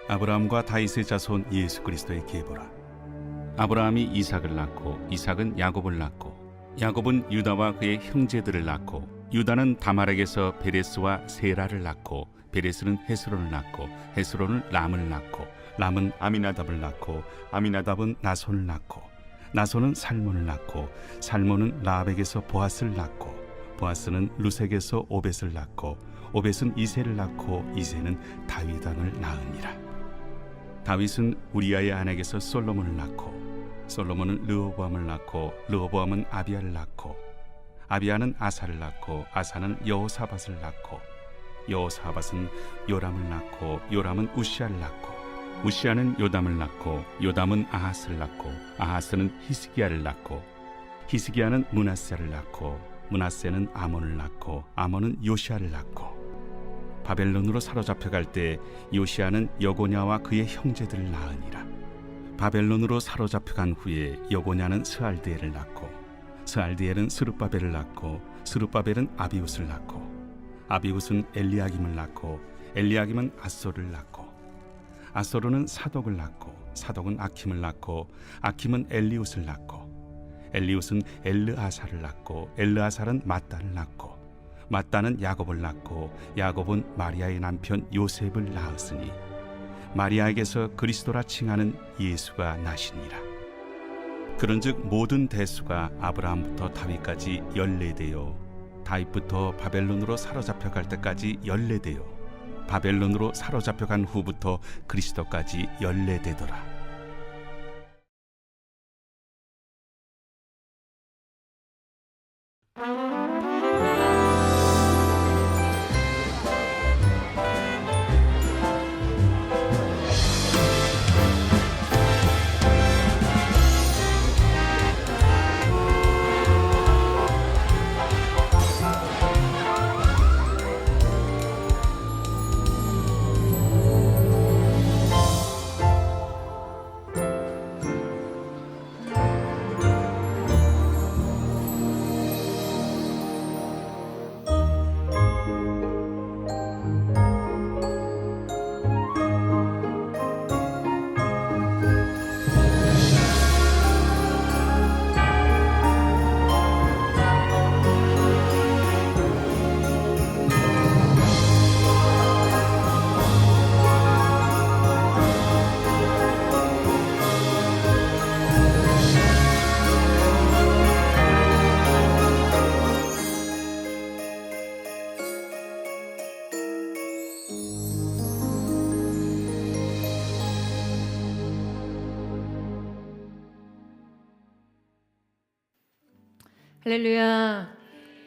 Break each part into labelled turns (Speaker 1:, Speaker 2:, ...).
Speaker 1: 아브라함과 다윗의 자손 예수 그리스도의 계보라. 아브라함이 이삭을 낳고 이삭은 야곱을 낳고 야곱은 유다와 그의 형제들을 낳고 유다는 다말에게서 베레스와 세라를 낳고 베레스는 헤스론을 낳고 헤스론은 람을 낳고 람은 아미나답을 낳고 아미나답은 나손을 낳고 나손은 살몬을 낳고 살몬은 라합에게서 보아스를 낳고 보아스는 루색에서 오벳을 낳고 오벳은 이새를 낳고 이새는 다윗 왕을 낳으니라. 다윗은 우리아의 아내에게서 솔로몬을 낳고 솔로몬은 르호보암을 낳고 르호보암은 아비야를 낳고 아비야는 아사를 낳고 아사는 여호사밧을 낳고 여호사밧은 요람을 낳고 요람은 우시아를 낳고 우시아는 요담을 낳고 요담은 아하스를 낳고 아하스는 히스기야를 낳고 히스기야는 므낫세를 낳고 므낫세는 아몬을 낳고 아몬은 요시아를 낳고 바벨론으로 사로잡혀갈 때 요시아는 여고냐와 그의 형제들을 낳으니라. 바벨론으로 사로잡혀간 후에 여고냐는 스알드엘을 낳고 스알드엘은 스룹바벨을 낳고 스룹바벨은 아비웃을 낳고 아비웃은 엘리야김을 낳고 엘리야김은 아소를 낳고 아소르는 사독을 낳고 사독은 아킴을 낳고 아킴은 엘리웃을 낳고 엘리웃은 엘르아사를 낳고 엘르아사는 mat단을 낳고 mat단은 야곱을 낳고 야곱은 마리아의 남편 요셉을 낳았으니 마리아에게서 그리스도라 칭하는 예수가 나시니라. 그런즉 모든 대수가 아브라함부터 다윗까지 14대요 다윗부터 바벨론으로 사로잡혀갈 때까지 14대요 바벨론으로 사로잡혀간 후부터 그리스도까지 14대더라.
Speaker 2: 할렐루야.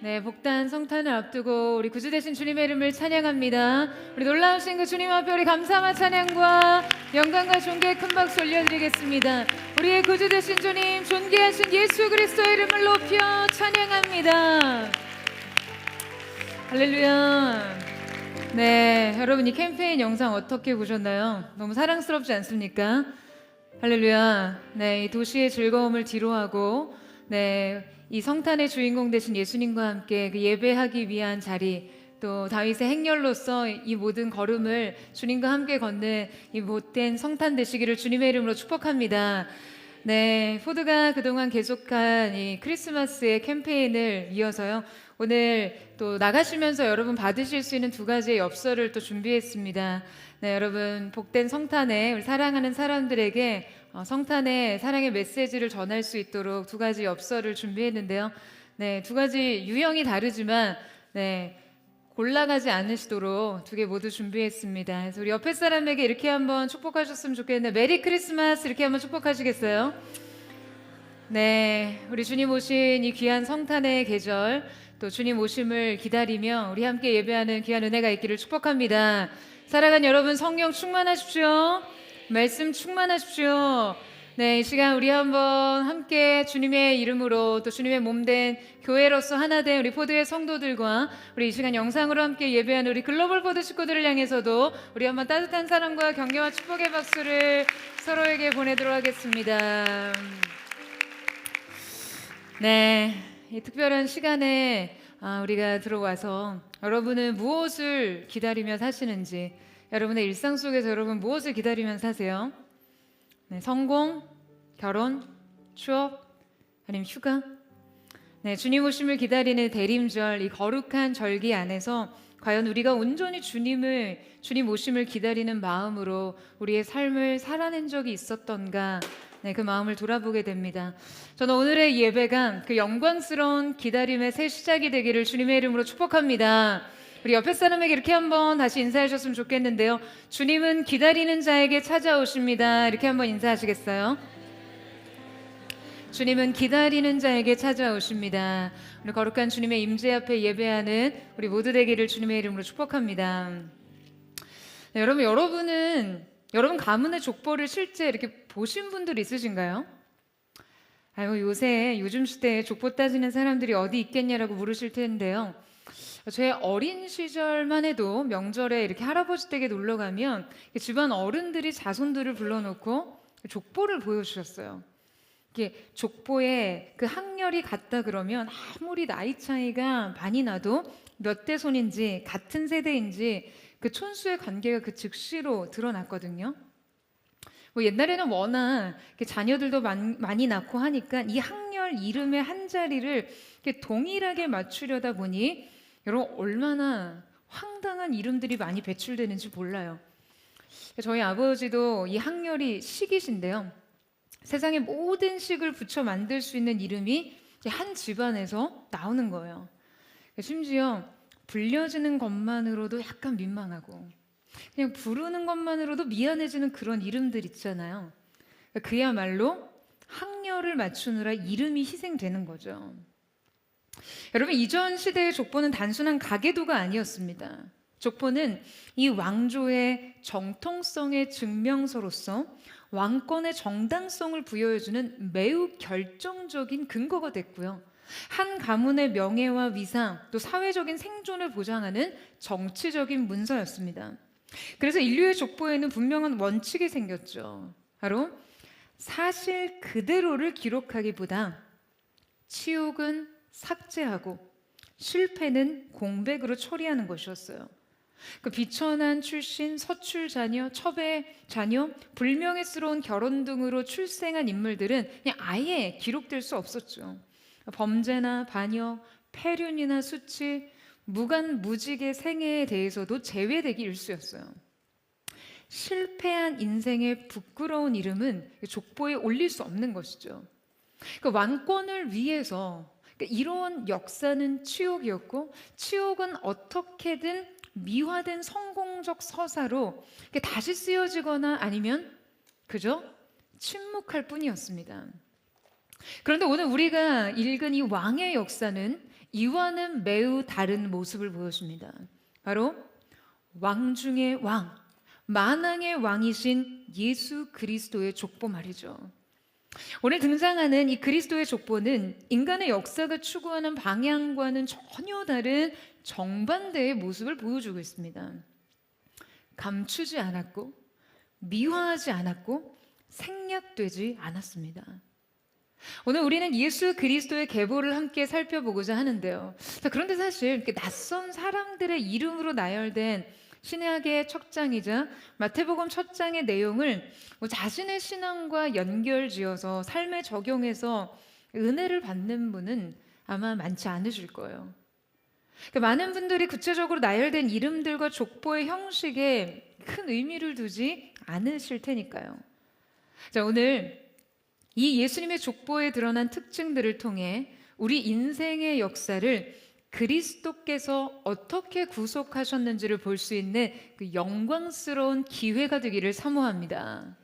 Speaker 2: 네, 복단 성탄을 앞두고 우리 구주 되신 주님의 이름을 찬양합니다. 우리 놀라우신 그 주님 앞에 우리 감사와 찬양과 영광과 존귀의 큰 박수 올려드리겠습니다. 우리의 구주 되신 주님, 존귀하신 예수 그리스도의 이름을 높여 찬양합니다. 할렐루야. 네, 여러분 이 캠페인 영상 어떻게 보셨나요? 너무 사랑스럽지 않습니까? 할렐루야. 네, 이 도시의 즐거움을 뒤로하고 네, 이 성탄의 주인공 되신 예수님과 함께 그 예배하기 위한 자리, 또 다윗의 행렬로서 이 모든 걸음을 주님과 함께 걷는 이 못된 성탄 되시기를 주님의 이름으로 축복합니다. 네, 포드가 그동안 계속한 이 크리스마스의 캠페인을 이어서요, 오늘 또 나가시면서 여러분 받으실 수 있는 두 가지의 엽서를 또 준비했습니다. 네, 여러분 복된 성탄에 우리 사랑하는 사람들에게 성탄의 사랑의 메시지를 전할 수 있도록 두 가지 엽서를 준비했는데요. 네, 두 가지 유형이 다르지만 네, 골라가지 않으시도록 두 개 모두 준비했습니다. 그래서 우리 옆에 사람에게 이렇게 한번 축복하셨으면 좋겠는데, 메리 크리스마스 이렇게 한번 축복하시겠어요? 네, 우리 주님 오신 이 귀한 성탄의 계절, 또 주님 오심을 기다리며 우리 함께 예배하는 귀한 은혜가 있기를 축복합니다. 사랑하는 여러분, 성령 충만하십시오. 말씀 충만하십시오. 네, 이 시간 우리 한번 함께 주님의 이름으로 또 주님의 몸된 교회로서 하나 된 우리 포드의 성도들과 우리 이 시간 영상으로 함께 예배하는 우리 글로벌 포드 식구들을 향해서도 우리 한번 따뜻한 사랑과 격려와 축복의 박수를 서로에게 보내도록 하겠습니다. 네, 이 특별한 시간에 우리가 들어와서 여러분은 무엇을 기다리며 사시는지, 여러분의 일상 속에서 여러분 무엇을 기다리면 사세요? 네, 성공, 결혼, 취업, 아니면 휴가? 네, 주님 오심을 기다리는 대림절, 이 거룩한 절기 안에서 과연 우리가 온전히 주님 오심을 기다리는 마음으로 우리의 삶을 살아낸 적이 있었던가? 네, 그 마음을 돌아보게 됩니다. 저는 오늘의 예배가 그 영광스러운 기다림의 새 시작이 되기를 주님의 이름으로 축복합니다. 우리 옆에 사람에게 이렇게 한번 다시 인사하셨으면 좋겠는데요. 주님은 기다리는 자에게 찾아오십니다. 이렇게 한번 인사하시겠어요? 주님은 기다리는 자에게 찾아오십니다. 오늘 거룩한 주님의 임재 앞에 예배하는 우리 모두 되기를 주님의 이름으로 축복합니다. 네, 여러분 가문의 족보를 실제 이렇게 보신 분들 있으신가요? 요즘 시대에 족보 따지는 사람들이 어디 있겠냐라고 물으실 텐데요. 제 어린 시절만 해도 명절에 이렇게 할아버지 댁에 놀러 가면 집안 어른들이 자손들을 불러놓고 족보를 보여주셨어요. 이게 족보에 그 학렬이 같다 그러면 아무리 나이 차이가 많이 나도 몇 대 손인지 같은 세대인지 그 촌수의 관계가 그 즉시로 드러났거든요. 옛날에는 워낙 자녀들도 많이 낳고 하니까 이 학렬 이름의 한 자리를 동일하게 맞추려다 보니 여러분 얼마나 황당한 이름들이 많이 배출되는지 몰라요. 저희 아버지도 이 학렬이 식이신데요. 세상의 모든 식을 붙여 만들 수 있는 이름이 한 집안에서 나오는 거예요. 심지어 불려지는 것만으로도 약간 민망하고 그냥 부르는 것만으로도 미안해지는 그런 이름들 있잖아요. 그야말로 학렬을 맞추느라 이름이 희생되는 거죠. 여러분, 이전 시대의 족보는 단순한 가계도가 아니었습니다. 족보는 이 왕조의 정통성의 증명서로서 왕권의 정당성을 부여해주는 매우 결정적인 근거가 됐고요. 한 가문의 명예와 위상, 또 사회적인 생존을 보장하는 정치적인 문서였습니다. 그래서 인류의 족보에는 분명한 원칙이 생겼죠. 바로 사실 그대로를 기록하기보다 치욕은 삭제하고 실패는 공백으로 처리하는 것이었어요. 그 비천한 출신, 서출 자녀, 첩의 자녀, 불명예스러운 결혼 등으로 출생한 인물들은 그냥 아예 기록될 수 없었죠. 범죄나 반역, 폐륜이나 수치, 무관무직의 생애에 대해서도 제외되기 일쑤였어요. 실패한 인생의 부끄러운 이름은 족보에 올릴 수 없는 것이죠. 그 왕권을 위해서 이런 역사는 치욕이었고, 치욕은 어떻게든 미화된 성공적 서사로 다시 쓰여지거나 아니면 그저 침묵할 뿐이었습니다. 그런데 오늘 우리가 읽은 이 왕의 역사는 이와는 매우 다른 모습을 보여줍니다. 바로 왕 중의 왕, 만왕의 왕이신 예수 그리스도의 족보 말이죠. 오늘 등장하는 이 그리스도의 족보는 인간의 역사가 추구하는 방향과는 전혀 다른 정반대의 모습을 보여주고 있습니다. 감추지 않았고 미화하지 않았고 생략되지 않았습니다. 오늘 우리는 예수 그리스도의 계보를 함께 살펴보고자 하는데요. 그런데 사실 이렇게 낯선 사람들의 이름으로 나열된 신약의 첫 장이자 마태복음 첫 장의 내용을 자신의 신앙과 연결지어서 삶에 적용해서 은혜를 받는 분은 아마 많지 않으실 거예요. 많은 분들이 구체적으로 나열된 이름들과 족보의 형식에 큰 의미를 두지 않으실 테니까요. 자, 오늘 이 예수님의 족보에 드러난 특징들을 통해 우리 인생의 역사를 그리스도께서 어떻게 구속하셨는지를 볼 수 있는 그 영광스러운 기회가 되기를 사모합니다.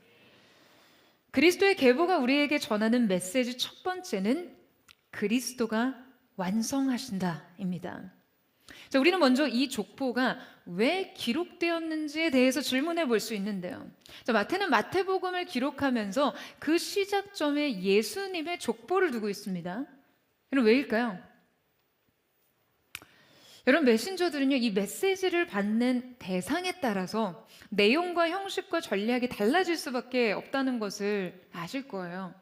Speaker 2: 그리스도의 계보가 우리에게 전하는 메시지 첫 번째는 그리스도가 완성하신다입니다. 자, 우리는 먼저 이 족보가 왜 기록되었는지에 대해서 질문해 볼 수 있는데요. 자, 마태는 마태복음을 기록하면서 그 시작점에 예수님의 족보를 두고 있습니다. 여러분, 왜일까요? 여러분, 메신저들은요, 이 메시지를 받는 대상에 따라서 내용과 형식과 전략이 달라질 수밖에 없다는 것을 아실 거예요.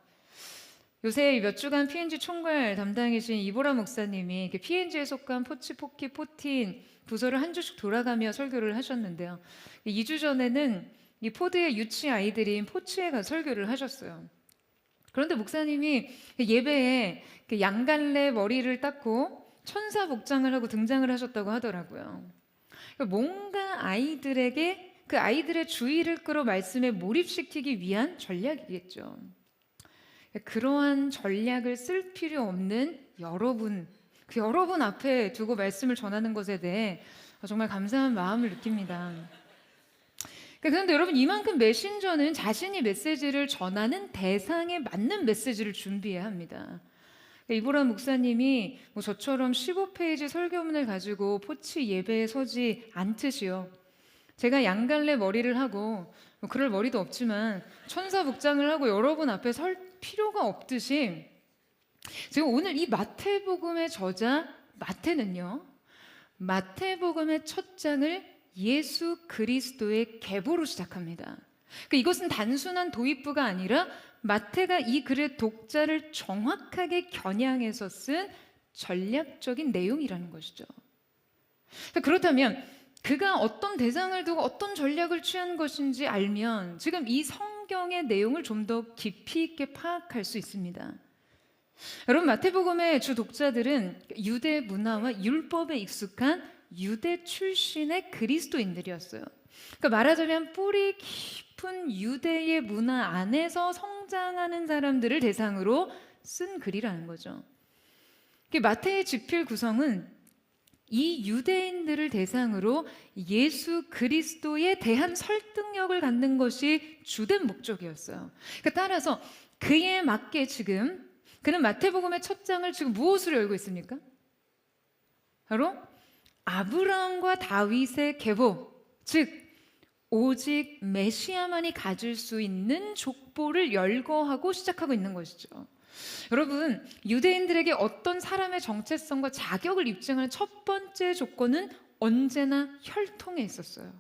Speaker 2: 요새 몇 주간 PNG 총괄 담당이신 이보라 목사님이 PNG에 속한 포치, 포키, 포틴 부서를 한 주씩 돌아가며 설교를 하셨는데요. 2주 전에는 이 포드의 유치 아이들인 포치에 가서 설교를 하셨어요. 그런데 목사님이 예배에 양갈래 머리를 닦고 천사 복장을 하고 등장을 하셨다고 하더라고요. 뭔가 아이들에게 그 아이들의 주의를 끌어 말씀에 몰입시키기 위한 전략이겠죠. 그러한 전략을 쓸 필요 없는 여러분, 그 여러분 앞에 두고 말씀을 전하는 것에 대해 정말 감사한 마음을 느낍니다. 그런데 여러분, 이만큼 메신저는 자신이 메시지를 전하는 대상에 맞는 메시지를 준비해야 합니다. 이보라 목사님이 저처럼 15페이지 설교문을 가지고 포치 예배에 서지 않듯이요. 제가 양갈래 머리를 하고 그럴 머리도 없지만 천사 복장을 하고 여러분 앞에 설 필요가 없듯이 지금 오늘 이 마태복음의 저자 마태는요, 마태복음의 첫 장을 예수 그리스도의 계보로 시작합니다. 이것은 단순한 도입부가 아니라 마태가 이 글의 독자를 정확하게 겨냥해서 쓴 전략적인 내용이라는 것이죠. 그렇다면 그가 어떤 대상을 두고 어떤 전략을 취한 것인지 알면 지금 이 성경의 내용을 좀 더 깊이 있게 파악할 수 있습니다. 여러분, 마태복음의 주 독자들은 유대 문화와 율법에 익숙한 유대 출신의 그리스도인들이었어요. 말하자면 뿌리 깊은 유대의 문화 안에서 성장하는 사람들을 대상으로 쓴 글이라는 거죠. 마태의 지필 구성은 이 유대인들을 대상으로 예수 그리스도에 대한 설득력을 갖는 것이 주된 목적이었어요. 따라서 그에 맞게 지금 그는 마태복음의 첫 장을 지금 무엇으로 열고 있습니까? 바로 아브라함과 다윗의 계보, 즉 오직 메시아만이 가질 수 있는 족보를 열거하고 시작하고 있는 것이죠. 여러분, 유대인들에게 어떤 사람의 정체성과 자격을 입증하는 첫 번째 조건은 언제나 혈통에 있었어요.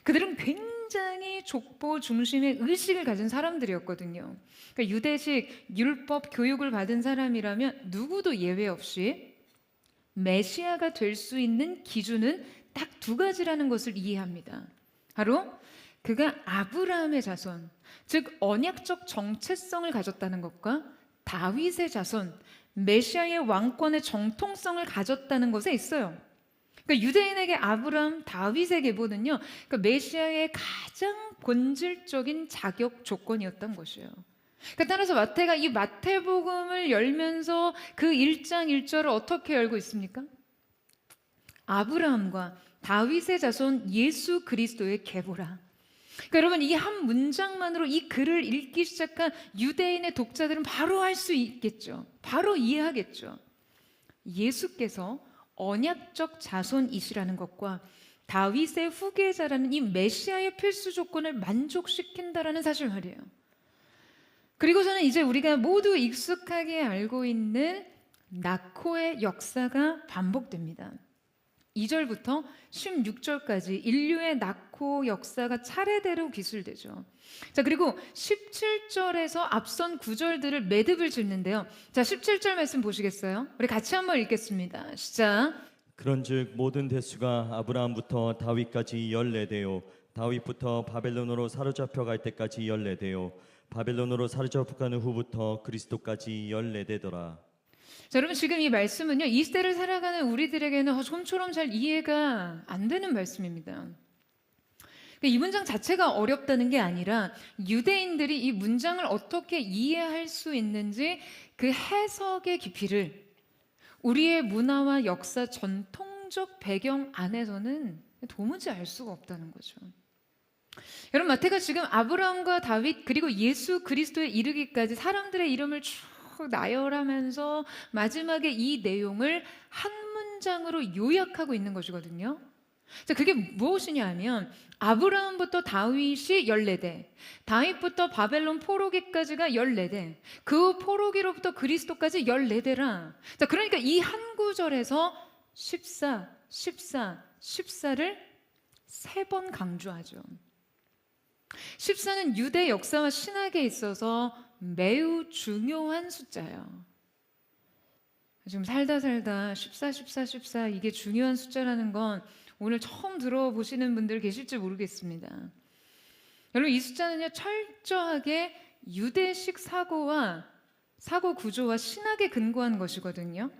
Speaker 2: 그들은 굉장히 족보 중심의 의식을 가진 사람들이었거든요. 유대식 율법 교육을 받은 사람이라면 누구도 예외 없이 메시아가 될 수 있는 기준은 딱 두 가지라는 것을 이해합니다. 바로 그가 아브라함의 자손, 즉 언약적 정체성을 가졌다는 것과 다윗의 자손, 메시아의 왕권의 정통성을 가졌다는 것에 있어요. 유대인에게 아브라함, 다윗의 계보는요, 메시아의 가장 본질적인 자격 조건이었던 것이에요. 따라서 마태가 이 마태복음을 열면서 그 1장 1절을 어떻게 열고 있습니까? 아브라함과 다윗의 자손 예수 그리스도의 계보라. 여러분, 이 한 문장만으로 이 글을 읽기 시작한 유대인의 독자들은 바로 알 수 있겠죠. 바로 이해하겠죠. 예수께서 언약적 자손이시라는 것과 다윗의 후계자라는 이 메시아의 필수 조건을 만족시킨다라는 사실 말이에요. 그리고서는 이제 우리가 모두 익숙하게 알고 있는 나코의 역사가 반복됩니다. 2절부터 16절까지 인류의 나코 역사가 차례대로 기술되죠. 자, 그리고 17절에서 앞선 9절들을 매듭을 짓는데요. 자, 17절 말씀 보시겠어요? 우리 같이 한번 읽겠습니다. 시작.
Speaker 3: 그런즉 모든 대수가 아브라함부터 다윗까지 14대요 다윗부터 바벨론으로 사로잡혀 갈 때까지 14대요 바벨론으로 사로잡혀가는 후부터 그리스도까지 14대더라.
Speaker 2: 자, 여러분, 지금 이 말씀은요, 이 시대를 살아가는 우리들에게는 좀처럼 잘 이해가 안 되는 말씀입니다. 이 문장 자체가 어렵다는 게 아니라 유대인들이 이 문장을 어떻게 이해할 수 있는지 그 해석의 깊이를 우리의 문화와 역사 전통적 배경 안에서는 도무지 알 수가 없다는 거죠. 여러분, 마태가 지금 아브라함과 다윗 그리고 예수 그리스도에 이르기까지 사람들의 이름을 쭉 나열하면서 마지막에 이 내용을 한 문장으로 요약하고 있는 것이거든요. 자, 그게 무엇이냐 하면 아브라함부터 다윗이 14대, 다윗부터 바벨론 포로기까지가 14대, 그 포로기로부터 그리스도까지 14대라. 자, 그러니까 이 한 구절에서 14, 14, 14를 3번 강조하죠. 14는 유대 역사와 신학에 있어서 매우 중요한 숫자예요. 지금 살다 14, 14, 14 이게 중요한 숫자라는 건 오늘 처음 들어보시는 분들 계실지 모르겠습니다. 여러분, 이 숫자는요 철저하게 유대식 사고 구조와 신학에 근거한 것이거든요.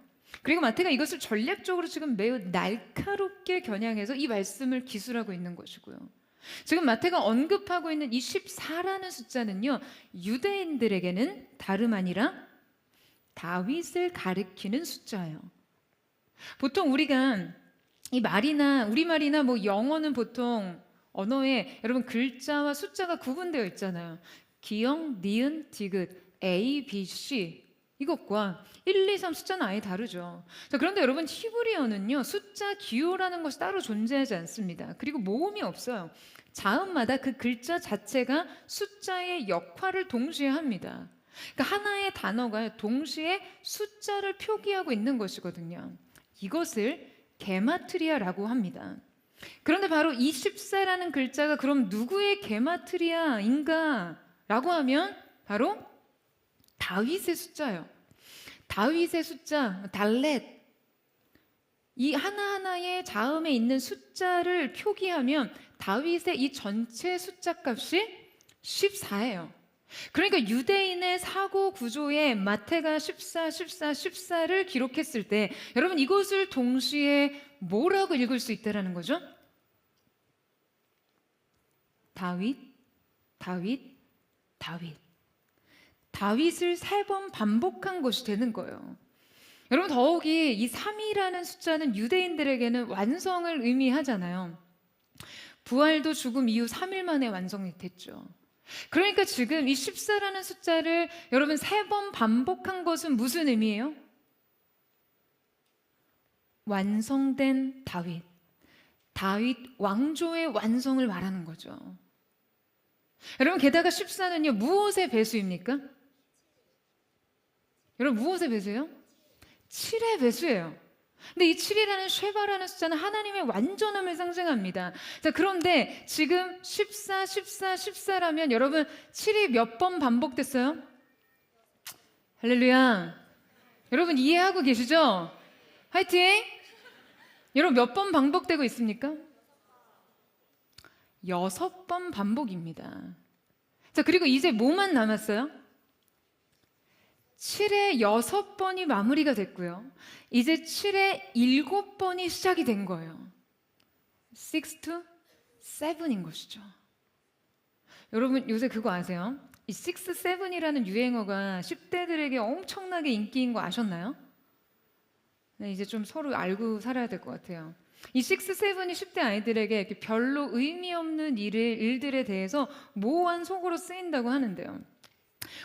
Speaker 2: 그리고 마태가 이것을 전략적으로 지금 매우 날카롭게 겨냥해서 이 말씀을 기술하고 있는 것이고요. 지금 마태가 언급하고 있는 이 14라는 숫자는요, 유대인들에게는 다름 아니라 다윗을 가리키는 숫자예요. 보통 우리가 이 말이나 우리말이나 뭐 영어는 보통 언어에 여러분 글자와 숫자가 구분되어 있잖아요. 기역, 니은, 디귿, A, B, C 이것과 1, 2, 3 숫자는 아예 다르죠. 자, 그런데 여러분 히브리어는요 숫자 기호라는 것이 따로 존재하지 않습니다. 그리고 모음이 없어요. 자음마다 그 글자 자체가 숫자의 역할을 동시에 합니다. 그러니까 하나의 단어가 동시에 숫자를 표기하고 있는 것이거든요. 이것을 게마트리아라고 합니다. 그런데 바로 이 14라는 글자가 그럼 누구의 게마트리아인가 라고 하면 바로 다윗의 숫자예요. 다윗의 숫자, 달렛. 이 하나하나의 자음에 있는 숫자를 표기하면 다윗의 이 전체 숫자 값이 14예요. 그러니까 유대인의 사고 구조에 마태가 14를 기록했을 때 여러분 이것을 동시에 뭐라고 읽을 수 있다라는 거죠? 다윗, 다윗, 다윗. 다윗을 3번 반복한 것이 되는 거예요. 여러분 더욱이 이 3이라는 숫자는 유대인들에게는 완성을 의미하잖아요. 부활도 죽음 이후 3일 만에 완성이 됐죠. 그러니까 지금 이 14라는 숫자를 여러분 3번 반복한 것은 무슨 의미예요? 완성된 다윗. 다윗 왕조의 완성을 말하는 거죠. 여러분 게다가 14는요 무엇의 배수입니까? 여러분 무엇의 배수예요? 7의 배수예요. 근데 이 7이라는 쉐바라는 숫자는 하나님의 완전함을 상징합니다. 자, 그런데 지금 14라면 여러분 7이 몇 번 반복됐어요? 할렐루야. 여러분 이해하고 계시죠? 화이팅! 여러분 몇 번 반복되고 있습니까? 6번 반복입니다. 자, 그리고 이제 뭐만 남았어요? 7의 6번이 마무리가 됐고요. 이제 7의 7번이 시작이 된 거예요. 6 to 7인 것이죠. 여러분 요새 그거 아세요? 이 6, 7이라는 유행어가 10대들에게 엄청나게 인기인 거 아셨나요? 네, 이제 좀 서로 알고 살아야 될 것 같아요. 이 6, 7이 10대 아이들에게 이렇게 별로 의미 없는 일들에 대해서 모호한 속어로 쓰인다고 하는데요.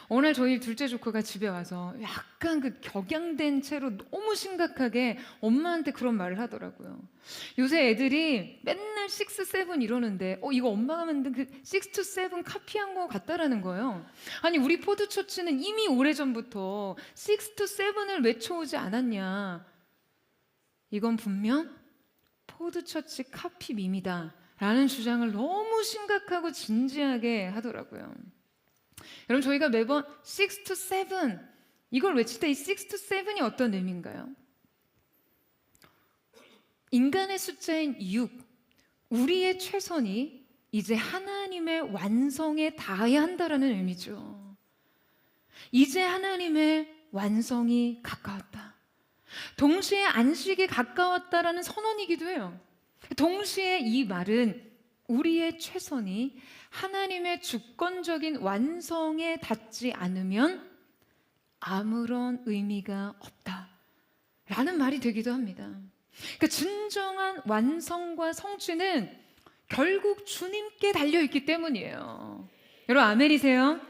Speaker 2: 어느 날 저희 둘째 조카가 집에 와서 약간 그 격양된 채로 너무 심각하게 엄마한테 그런 말을 하더라고요. 요새 애들이 맨날 6, 7 이러는데 이거 엄마가 만든 그 6 to 7 카피한 거 같다라는 거예요. 아니 우리 포드처치는 이미 오래전부터 6 to 7을 외쳐오지 않았냐. 이건 분명 포드처치 카피 밈이다 라는 주장을 너무 심각하고 진지하게 하더라고요. 여러분 저희가 매번 6 to 7 이걸 외칠 때 이 6 to 7이 어떤 의미인가요? 인간의 숫자인 6, 우리의 최선이 이제 하나님의 완성에 닿아야 한다라는 의미죠. 이제 하나님의 완성이 가까웠다. 동시에 안식이 가까웠다라는 선언이기도 해요. 동시에 이 말은 우리의 최선이 하나님의 주권적인 완성에 닿지 않으면 아무런 의미가 없다라는 말이 되기도 합니다. 그러니까 진정한 완성과 성취는 결국 주님께 달려있기 때문이에요. 여러분 아멘이세요?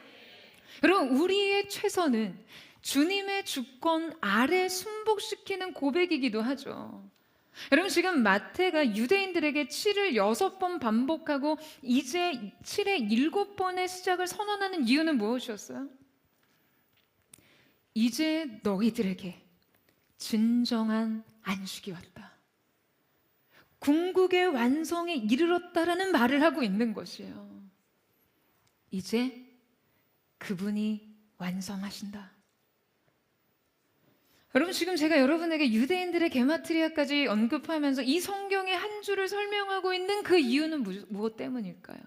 Speaker 2: 여러분 우리의 최선은 주님의 주권 아래 순복시키는 고백이기도 하죠. 여러분 지금 마태가 유대인들에게 7을 6번 반복하고 이제 7의 7번의 시작을 선언하는 이유는 무엇이었어요? 이제 너희들에게 진정한 안식이 왔다. 궁극의 완성에 이르렀다라는 말을 하고 있는 것이에요. 이제 그분이 완성하신다. 여러분, 지금 제가 여러분에게 유대인들의 게마트리아까지 언급하면서 이 성경의 한 줄을 설명하고 있는 그 이유는 무엇 때문일까요?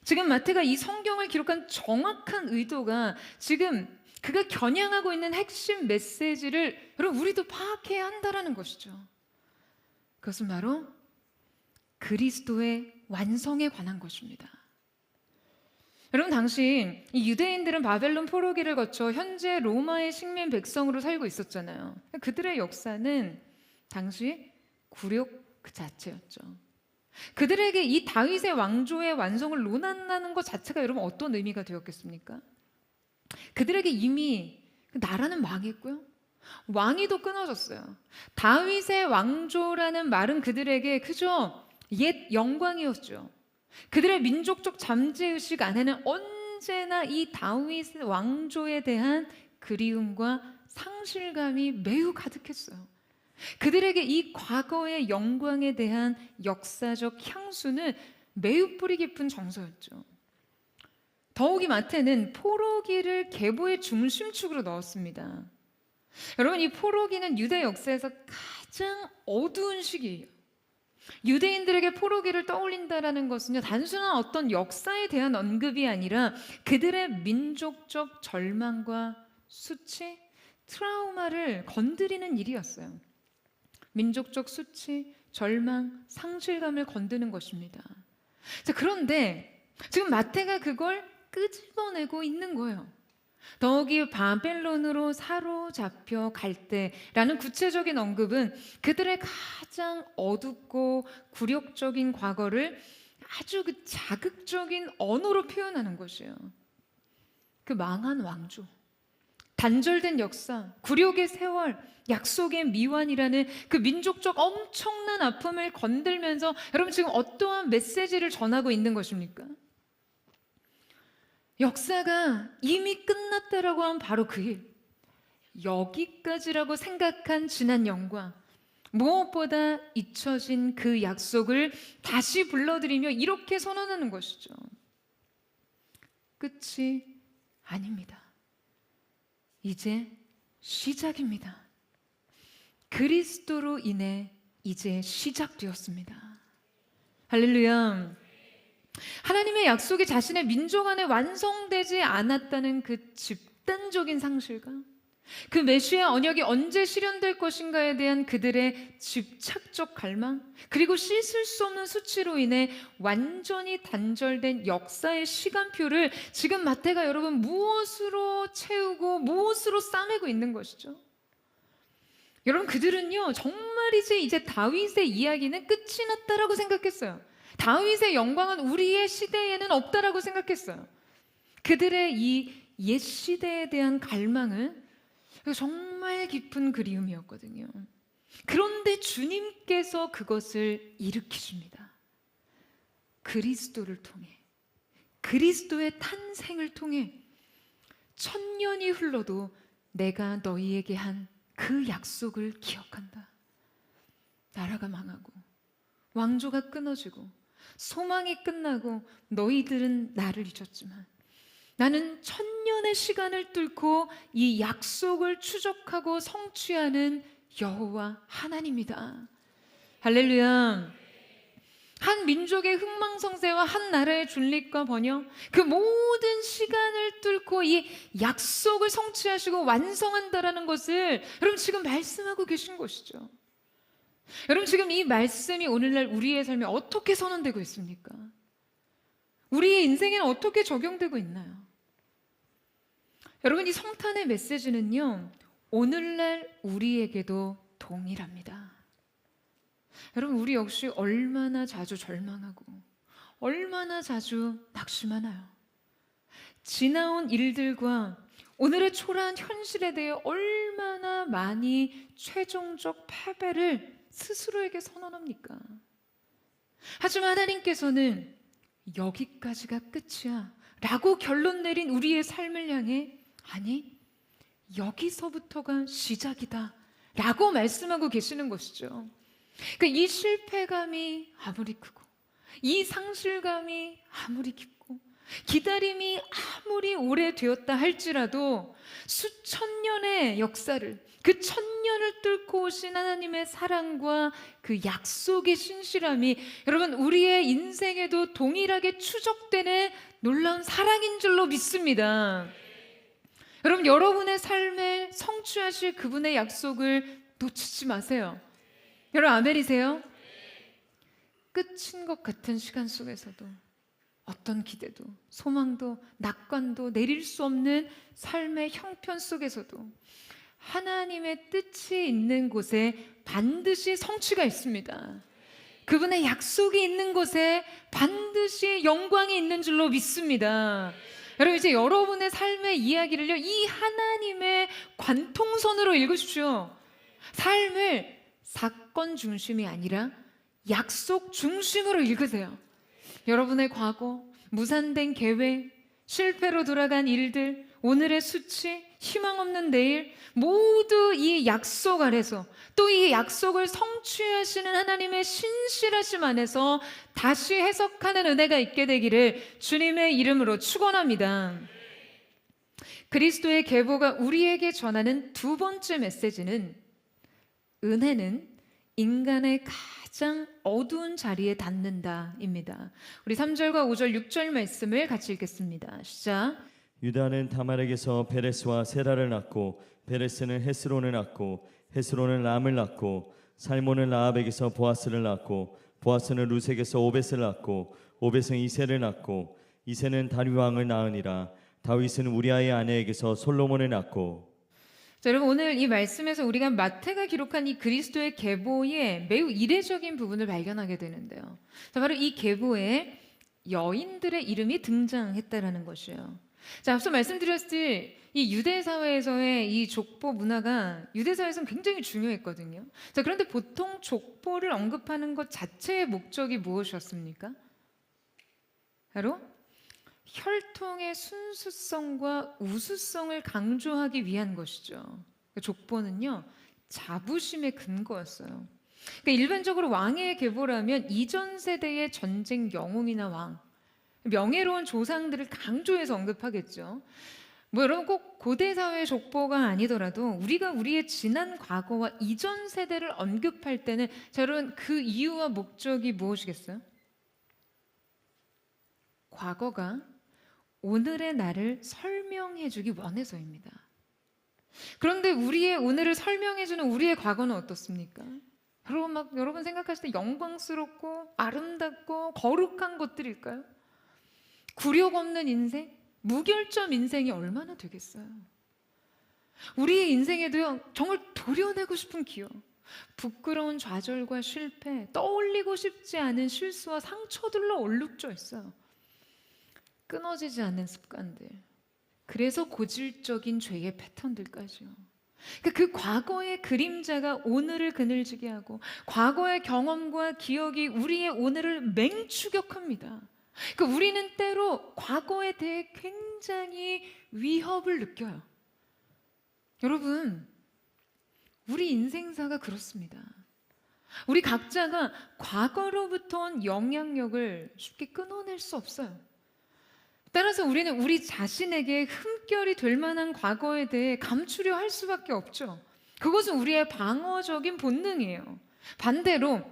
Speaker 2: 지금 마태가 이 성경을 기록한 정확한 의도가 지금 그가 겨냥하고 있는 핵심 메시지를 여러분 우리도 파악해야 한다라는 것이죠. 그것은 바로 그리스도의 완성에 관한 것입니다. 여러분, 당시 이 유대인들은 바벨론 포로기를 거쳐 현재 로마의 식민 백성으로 살고 있었잖아요. 그들의 역사는 당시 굴욕 그 자체였죠. 그들에게 이 다윗의 왕조의 완성을 논한다는 것 자체가 여러분 어떤 의미가 되었겠습니까? 그들에게 이미 나라는 망했고요, 왕위도 끊어졌어요. 다윗의 왕조라는 말은 그들에게 그저 옛 영광이었죠. 그들의 민족적 잠재의식 안에는 언제나 이 다윗 왕조에 대한 그리움과 상실감이 매우 가득했어요. 그들에게 이 과거의 영광에 대한 역사적 향수는 매우 뿌리 깊은 정서였죠. 더욱이 마태는 포로기를 계보의 중심축으로 넣었습니다. 여러분, 이 포로기는 유대 역사에서 가장 어두운 시기예요. 유대인들에게 포로기를 떠올린다라는 것은요, 단순한 어떤 역사에 대한 언급이 아니라 그들의 민족적 절망과 수치, 트라우마를 건드리는 일이었어요. 민족적 수치, 절망, 상실감을 건드는 것입니다. 자, 그런데 지금 마태가 그걸 끄집어내고 있는 거예요. 더욱이 바벨론으로 사로잡혀 갈 때라는 구체적인 언급은 그들의 가장 어둡고 굴욕적인 과거를 아주 그 자극적인 언어로 표현하는 것이에요. 그 망한 왕조, 단절된 역사, 굴욕의 세월, 약속의 미완이라는 그 민족적 엄청난 아픔을 건들면서 여러분 지금 어떠한 메시지를 전하고 있는 것입니까? 역사가 이미 끝났다라고 하면 바로 그 일, 여기까지라고 생각한 지난 영광, 무엇보다 잊혀진 그 약속을 다시 불러들이며 이렇게 선언하는 것이죠. 끝이 아닙니다. 이제 시작입니다. 그리스도로 인해 이제 시작되었습니다. 할렐루야. 하나님의 약속이 자신의 민족 안에 완성되지 않았다는 그 집단적인 상실감, 그 메시아 언약이 언제 실현될 것인가에 대한 그들의 집착적 갈망, 그리고 씻을 수 없는 수치로 인해 완전히 단절된 역사의 시간표를 지금 마태가 여러분 무엇으로 채우고 무엇으로 싸매고 있는 것이죠? 여러분, 그들은요 정말이지 이제 다윗의 이야기는 끝이 났다라고 생각했어요. 다윗의 영광은 우리의 시대에는 없다라고 생각했어요. 그들의 이 옛 시대에 대한 갈망은 정말 깊은 그리움이었거든요. 그런데 주님께서 그것을 일으키십니다. 그리스도를 통해, 그리스도의 탄생을 통해 1000년이 흘러도 내가 너희에게 한 그 약속을 기억한다. 나라가 망하고 왕조가 끊어지고 소망이 끝나고 너희들은 나를 잊었지만 나는 1000년의 시간을 뚫고 이 약속을 추적하고 성취하는 여호와 하나님이다. 할렐루야. 한 민족의 흥망성쇠와 한 나라의 존립과 번영, 그 모든 시간을 뚫고 이 약속을 성취하시고 완성한다라는 것을 여러분 지금 말씀하고 계신 것이죠. 여러분, 지금 이 말씀이 오늘날 우리의 삶에 어떻게 선언되고 있습니까? 우리의 인생에는 어떻게 적용되고 있나요? 여러분, 이 성탄의 메시지는요 오늘날 우리에게도 동일합니다. 여러분, 우리 역시 얼마나 자주 절망하고 얼마나 자주 낙심하나요? 지나온 일들과 오늘의 초라한 현실에 대해 얼마나 많이 최종적 패배를 스스로에게 선언합니까? 하지만 하나님께서는 여기까지가 끝이야 라고 결론 내린 우리의 삶을 향해 아니, 여기서부터가 시작이다 라고 말씀하고 계시는 것이죠. 그러니까 이 실패감이 아무리 크고 이 상실감이 아무리 깊고 기다림이 아무리 오래되었다 할지라도 수천 년의 역사를, 그 천년을 뚫고 오신 하나님의 사랑과 그 약속의 신실함이 여러분 우리의 인생에도 동일하게 추적되는 놀라운 사랑인 줄로 믿습니다. 여러분, 여러분의 삶에 성취하실 그분의 약속을 놓치지 마세요. 여러분, 아멘이세요? 끝인 것 같은 시간 속에서도 어떤 기대도 소망도 낙관도 내릴 수 없는 삶의 형편 속에서도 하나님의 뜻이 있는 곳에 반드시 성취가 있습니다. 그분의 약속이 있는 곳에 반드시 영광이 있는 줄로 믿습니다. 여러분, 이제 여러분의 삶의 이야기를요, 이 하나님의 관통선으로 읽으십시오. 삶을 사건 중심이 아니라 약속 중심으로 읽으세요. 여러분의 과거, 무산된 계획, 실패로 돌아간 일들, 오늘의 수치, 희망 없는 내일, 모두 이 약속 아래서, 또 이 약속을 성취하시는 하나님의 신실하심 안에서 다시 해석하는 은혜가 있게 되기를 주님의 이름으로 축원합니다. 그리스도의 계보가 우리에게 전하는 두 번째 메시지는, 은혜는 인간의 가장 어두운 자리에 닿는다입니다. 우리 3절과 5절, 6절 말씀을 같이 읽겠습니다. 시작.
Speaker 3: 유다는 다말에게서 베레스와 세라를 낳고, 베레스는 헤스론을 낳고, 헤스론은 람을 낳고, 살몬은 라합에게서 보아스를 낳고, 보아스는 루색에서 오벳을 낳고, 오벳은 이새를 낳고, 이새는 다윗 왕을 낳으니라. 다윗은 우리아의 아내에게서 솔로몬을 낳고.
Speaker 2: 자, 여러분, 오늘 이 말씀에서 우리가 마태가 기록한 이 그리스도의 계보의 매우 이례적인 부분을 발견하게 되는데요. 자, 바로 이 계보에 여인들의 이름이 등장했다라는 것이에요. 자, 앞서 말씀드렸을 이 유대 사회에서의 이 족보 문화가 유대 사회에서는 굉장히 중요했거든요. 자, 그런데 보통 족보를 언급하는 것 자체의 목적이 무엇이었습니까? 바로 혈통의 순수성과 우수성을 강조하기 위한 것이죠. 족보는요, 자부심의 근거였어요. 그러니까 일반적으로 왕의 계보라면 이전 세대의 전쟁 영웅이나 왕, 명예로운 조상들을 강조해서 언급하겠죠. 뭐 여러분, 꼭 고대 사회의 족보가 아니더라도 우리가 우리의 지난 과거와 이전 세대를 언급할 때는, 자, 여러분, 그 이유와 목적이 무엇이겠어요? 과거가 오늘의 나를 설명해주기 원해서입니다. 그런데 우리의 오늘을 설명해주는 우리의 과거는 어떻습니까? 여러분 생각하실 때 영광스럽고 아름답고 거룩한 것들일까요? 굴욕 없는 인생, 무결점 인생이 얼마나 되겠어요? 우리의 인생에도요, 정말 도려내고 싶은 기억, 부끄러운 좌절과 실패, 떠올리고 싶지 않은 실수와 상처들로 얼룩져 있어요. 끊어지지 않는 습관들, 그래서 고질적인 죄의 패턴들까지요. 그러니까 그 과거의 그림자가 오늘을 그늘지게 하고, 과거의 경험과 기억이 우리의 오늘을 맹추격합니다. 그러니까 우리는 때로 과거에 대해 굉장히 위협을 느껴요. 여러분, 우리 인생사가 그렇습니다. 우리 각자가 과거로부터 온 영향력을 쉽게 끊어낼 수 없어요. 따라서 우리는 우리 자신에게 흠결이 될 만한 과거에 대해 감추려 할 수밖에 없죠. 그것은 우리의 방어적인 본능이에요. 반대로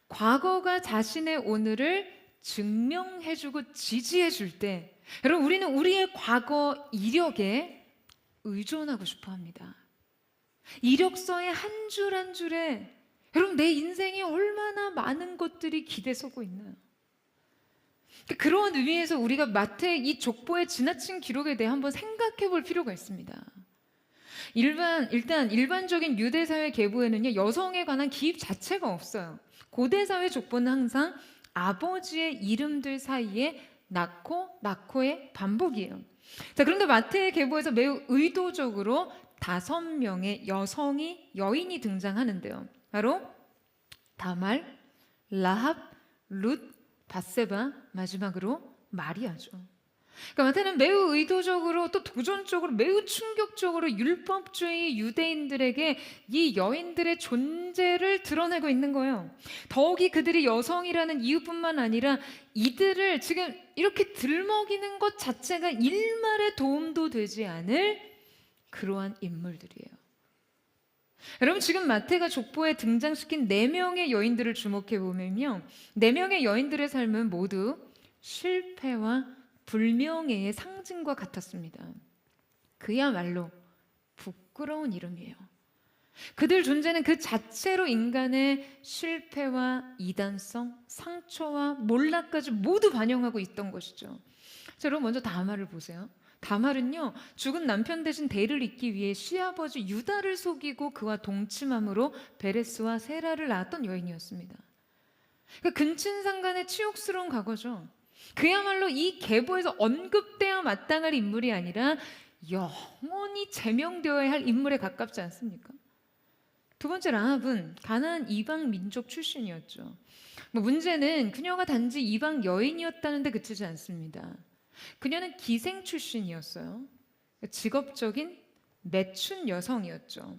Speaker 2: 과거가 자신의 오늘을 증명해주고 지지해줄 때, 여러분, 우리는 우리의 과거 이력에 의존하고 싶어 합니다. 이력서의 한 줄 한 줄에 여러분, 내 인생에 얼마나 많은 것들이 기대 서고 있나요? 그런 의미에서 우리가 마태의 이 족보의 지나친 기록에 대해 한번 생각해 볼 필요가 있습니다. 일단 일반적인 유대 사회 계보에는요, 여성에 관한 기입 자체가 없어요. 고대 사회 족보는 항상 아버지의 이름들 사이에 낳고의 반복이에요. 자, 그런데 마태의 계보에서 매우 의도적으로 5명의 여인이 등장하는데요. 바로 다말, 라합, 룻, 바세바, 마지막으로 마리아죠. 그러니까 마태는 매우 의도적으로 또 도전적으로 매우 충격적으로 율법주의 유대인들에게 이 여인들의 존재를 드러내고 있는 거예요. 더욱이 그들이 여성이라는 이유뿐만 아니라 이들을 지금 이렇게 들먹이는 것 자체가 일말의 도움도 되지 않을 그러한 인물들이에요. 여러분, 지금 마태가 족보에 등장시킨 4명의 여인들을 주목해 보면요, 4명의 여인들의 삶은 모두 실패와 불명예의 상징과 같았습니다. 그야말로 부끄러운 이름이에요. 그들 존재는 그 자체로 인간의 실패와 이단성, 상처와 몰락까지 모두 반영하고 있던 것이죠. 자, 여러분, 먼저 다말을 보세요. 다말은요, 죽은 남편 대신 대를 잇기 위해 시아버지 유다를 속이고 그와 동침함으로 베레스와 세라를 낳았던 여인이었습니다. 그러니까 근친상간의 치욕스러운 과거죠. 그야말로 이 계보에서 언급돼야 마땅할 인물이 아니라 영원히 제명되어야 할 인물에 가깝지 않습니까? 두 번째, 라합은 가나안 이방 민족 출신이었죠. 문제는 그녀가 단지 이방 여인이었다는 데 그치지 않습니다. 그녀는 기생 출신이었어요. 직업적인 매춘 여성이었죠.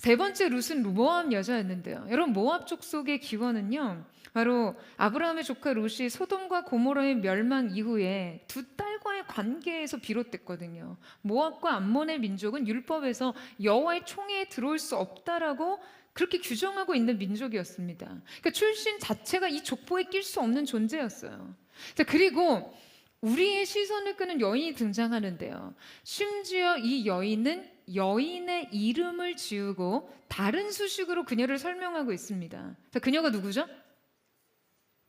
Speaker 2: 세 번째, 룻은 모압 여자였는데요. 여러분, 모압 족속의 기원은요, 바로 아브라함의 조카 룻이 소돔과 고모라의 멸망 이후에 두 딸과의 관계에서 비롯됐거든요. 모압과 암몬의 민족은 율법에서 여호와의 총회에 들어올 수 없다라고 그렇게 규정하고 있는 민족이었습니다. 그러니까 출신 자체가 이 족보에 낄 수 없는 존재였어요. 자, 그리고 우리의 시선을 끄는 여인이 등장하는데요. 심지어 이 여인은 여인의 이름을 지우고 다른 수식으로 그녀를 설명하고 있습니다. 자, 그녀가 누구죠?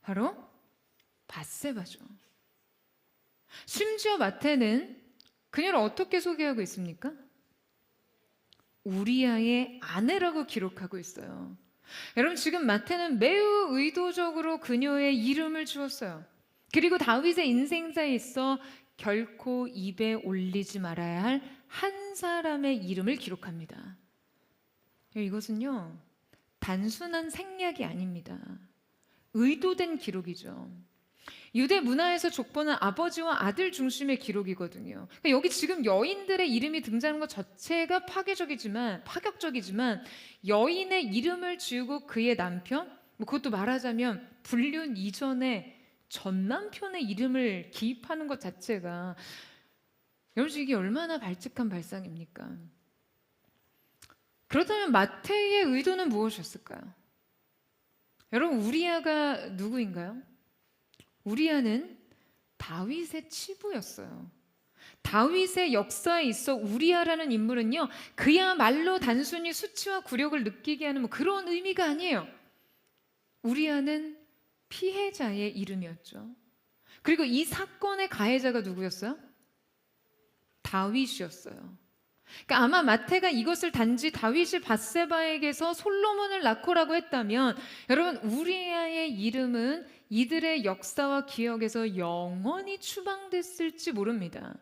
Speaker 2: 바로 밧세바죠. 심지어 마태는 그녀를 어떻게 소개하고 있습니까? 우리아의 아내라고 기록하고 있어요. 여러분, 지금 마태는 매우 의도적으로 그녀의 이름을 주었어요. 그리고 다윗의 인생사에 있어 결코 입에 올리지 말아야 할 한 사람의 이름을 기록합니다. 이것은요, 단순한 생략이 아닙니다. 의도된 기록이죠. 유대 문화에서 족보는 아버지와 아들 중심의 기록이거든요. 그러니까 여기 지금 여인들의 이름이 등장하는 것 자체가 파격적이지만 여인의 이름을 지우고 그의 남편, 그것도 말하자면 불륜 이전에 전 남편의 이름을 기입하는 것 자체가, 여러분, 이게 얼마나 발칙한 발상입니까? 그렇다면 마태의 의도는 무엇이었을까요? 여러분, 우리아가 누구인가요? 우리아는 다윗의 치부였어요. 다윗의 역사에 있어 우리아라는 인물은요, 그야말로 단순히 수치와 굴욕을 느끼게 하는 그런 의미가 아니에요. 우리아는 피해자의 이름이었죠. 그리고 이 사건의 가해자가 누구였어요? 다윗이었어요. 그러니까 아마 마태가 이것을 단지 다윗이 밧세바에게서 솔로몬을 낳고라고 했다면, 여러분, 우리아의 이름은 이들의 역사와 기억에서 영원히 추방됐을지 모릅니다.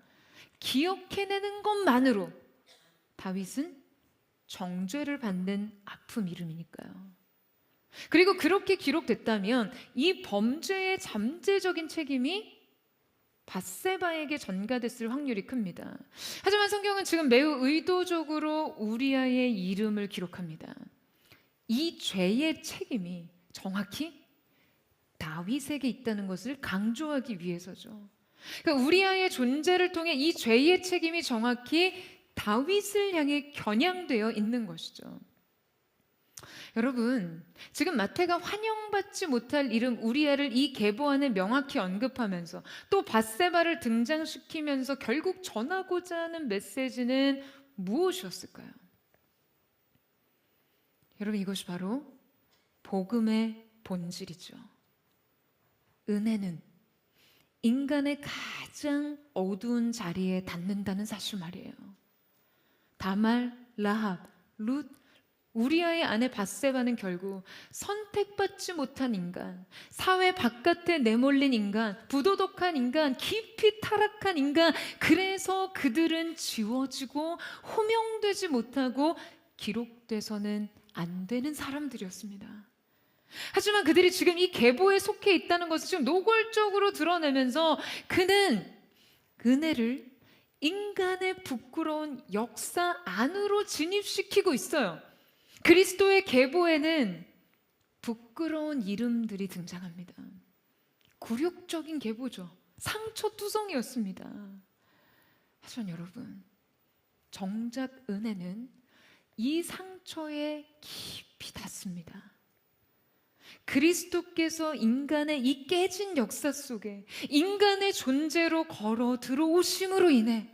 Speaker 2: 기억해내는 것만으로 다윗은 정죄를 받는 아픔 이름이니까요. 그리고 그렇게 기록됐다면 이 범죄의 잠재적인 책임이 밧세바에게 전가됐을 확률이 큽니다. 하지만 성경은 지금 매우 의도적으로 우리아의 이름을 기록합니다. 이 죄의 책임이 정확히 다윗에게 있다는 것을 강조하기 위해서죠. 그러니까 우리아의 존재를 통해 이 죄의 책임이 정확히 다윗을 향해 겨냥되어 있는 것이죠. 여러분, 지금 마태가 환영받지 못할 이름 우리아를 이 계보 안에 명확히 언급하면서 또 밧세바를 등장시키면서 결국 전하고자 하는 메시지는 무엇이었을까요? 여러분, 이것이 바로 복음의 본질이죠. 은혜는 인간의 가장 어두운 자리에 닿는다는 사실 말이에요. 다말, 라합, 룻, 우리아의 아내 밧세바는 결국 선택받지 못한 인간, 사회 바깥에 내몰린 인간, 부도덕한 인간, 깊이 타락한 인간, 그래서 그들은 지워지고 호명되지 못하고 기록돼서는 안 되는 사람들이었습니다. 하지만 그들이 지금 이 계보에 속해 있다는 것을 지금 노골적으로 드러내면서 그는 은혜를 인간의 부끄러운 역사 안으로 진입시키고 있어요. 그리스도의 계보에는 부끄러운 이름들이 등장합니다. 굴욕적인 계보죠. 상처투성이었습니다. 하지만 여러분, 정작 은혜는 이 상처에 깊이 닿습니다. 그리스도께서 인간의 이 깨진 역사 속에 인간의 존재로 걸어 들어오심으로 인해,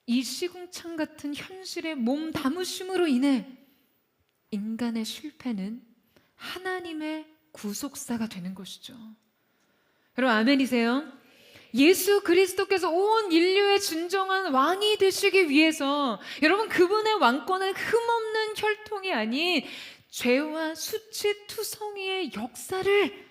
Speaker 2: 이 시궁창 같은 현실에 몸 담으심으로 인해 인간의 실패는 하나님의 구속사가 되는 것이죠. 여러분 아멘이세요? 예수 그리스도께서 온 인류의 진정한 왕이 되시기 위해서 여러분 그분의 왕권은 흠없는 혈통이 아닌 죄와 수치투성이의 역사를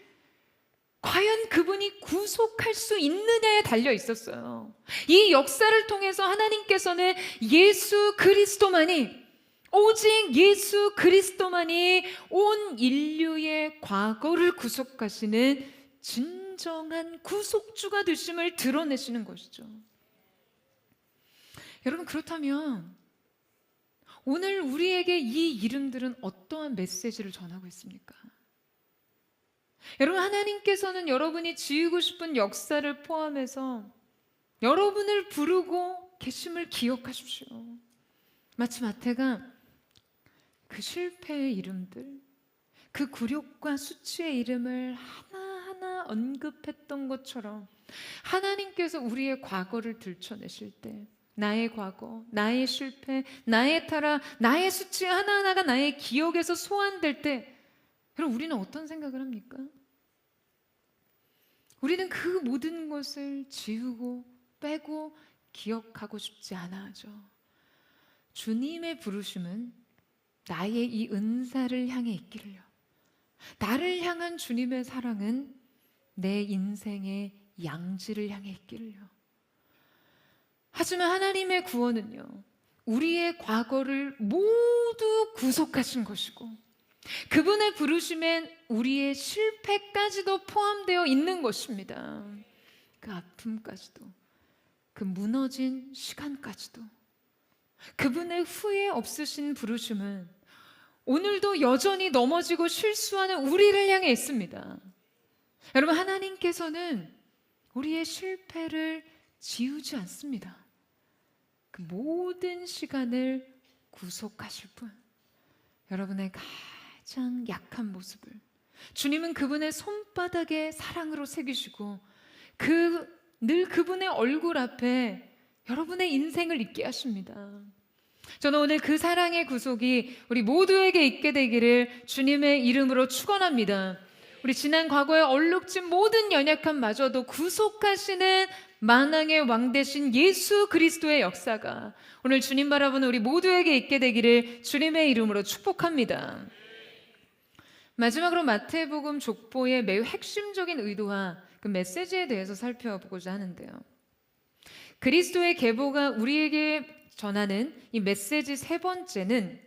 Speaker 2: 과연 그분이 구속할 수 있느냐에 달려 있었어요. 이 역사를 통해서 하나님께서는 예수 그리스도만이, 오직 예수 그리스도만이 온 인류의 과거를 구속하시는 진정한 구속주가 되심을 드러내시는 것이죠. 여러분 그렇다면 오늘 우리에게 이 이름들은 어떠한 메시지를 전하고 있습니까? 여러분 하나님께서는 여러분이 지우고 싶은 역사를 포함해서 여러분을 부르고 계심을 기억하십시오. 마치 마태가 그 실패의 이름들, 그 굴욕과 수치의 이름을 하나하나 언급했던 것처럼 하나님께서 우리의 과거를 들춰내실 때 나의 과거, 나의 실패, 나의 타락, 나의 수치 하나하나가 나의 기억에서 소환될 때 여러분 우리는 어떤 생각을 합니까? 우리는 그 모든 것을 지우고 빼고 기억하고 싶지 않아 하죠. 주님의 부르심은 나의 이 은사를 향해 있기를요. 나를 향한 주님의 사랑은 내 인생의 양지를 향해 있기를요. 하지만 하나님의 구원은요, 우리의 과거를 모두 구속하신 것이고 그분의 부르심엔 우리의 실패까지도 포함되어 있는 것입니다. 그 아픔까지도, 그 무너진 시간까지도. 그분의 후회 없으신 부르심은 오늘도 여전히 넘어지고 실수하는 우리를 향해 있습니다. 여러분 하나님께서는 우리의 실패를 지우지 않습니다. 그 모든 시간을 구속하실 분, 여러분의 가장 약한 모습을 주님은 그분의 손바닥에 사랑으로 새기시고 늘 그분의 얼굴 앞에 여러분의 인생을 있게 하십니다. 저는 오늘 그 사랑의 구속이 우리 모두에게 있게 되기를 주님의 이름으로 축원합니다. 우리 지난 과거에 얼룩진 모든 연약함마저도 구속하시는 만왕의 왕 되신 예수 그리스도의 역사가 오늘 주님 바라보는 우리 모두에게 있게 되기를 주님의 이름으로 축복합니다. 마지막으로 마태복음 족보의 매우 핵심적인 의도와 그 메시지에 대해서 살펴보고자 하는데요. 그리스도의 계보가 우리에게 전하는 이 메시지 세 번째는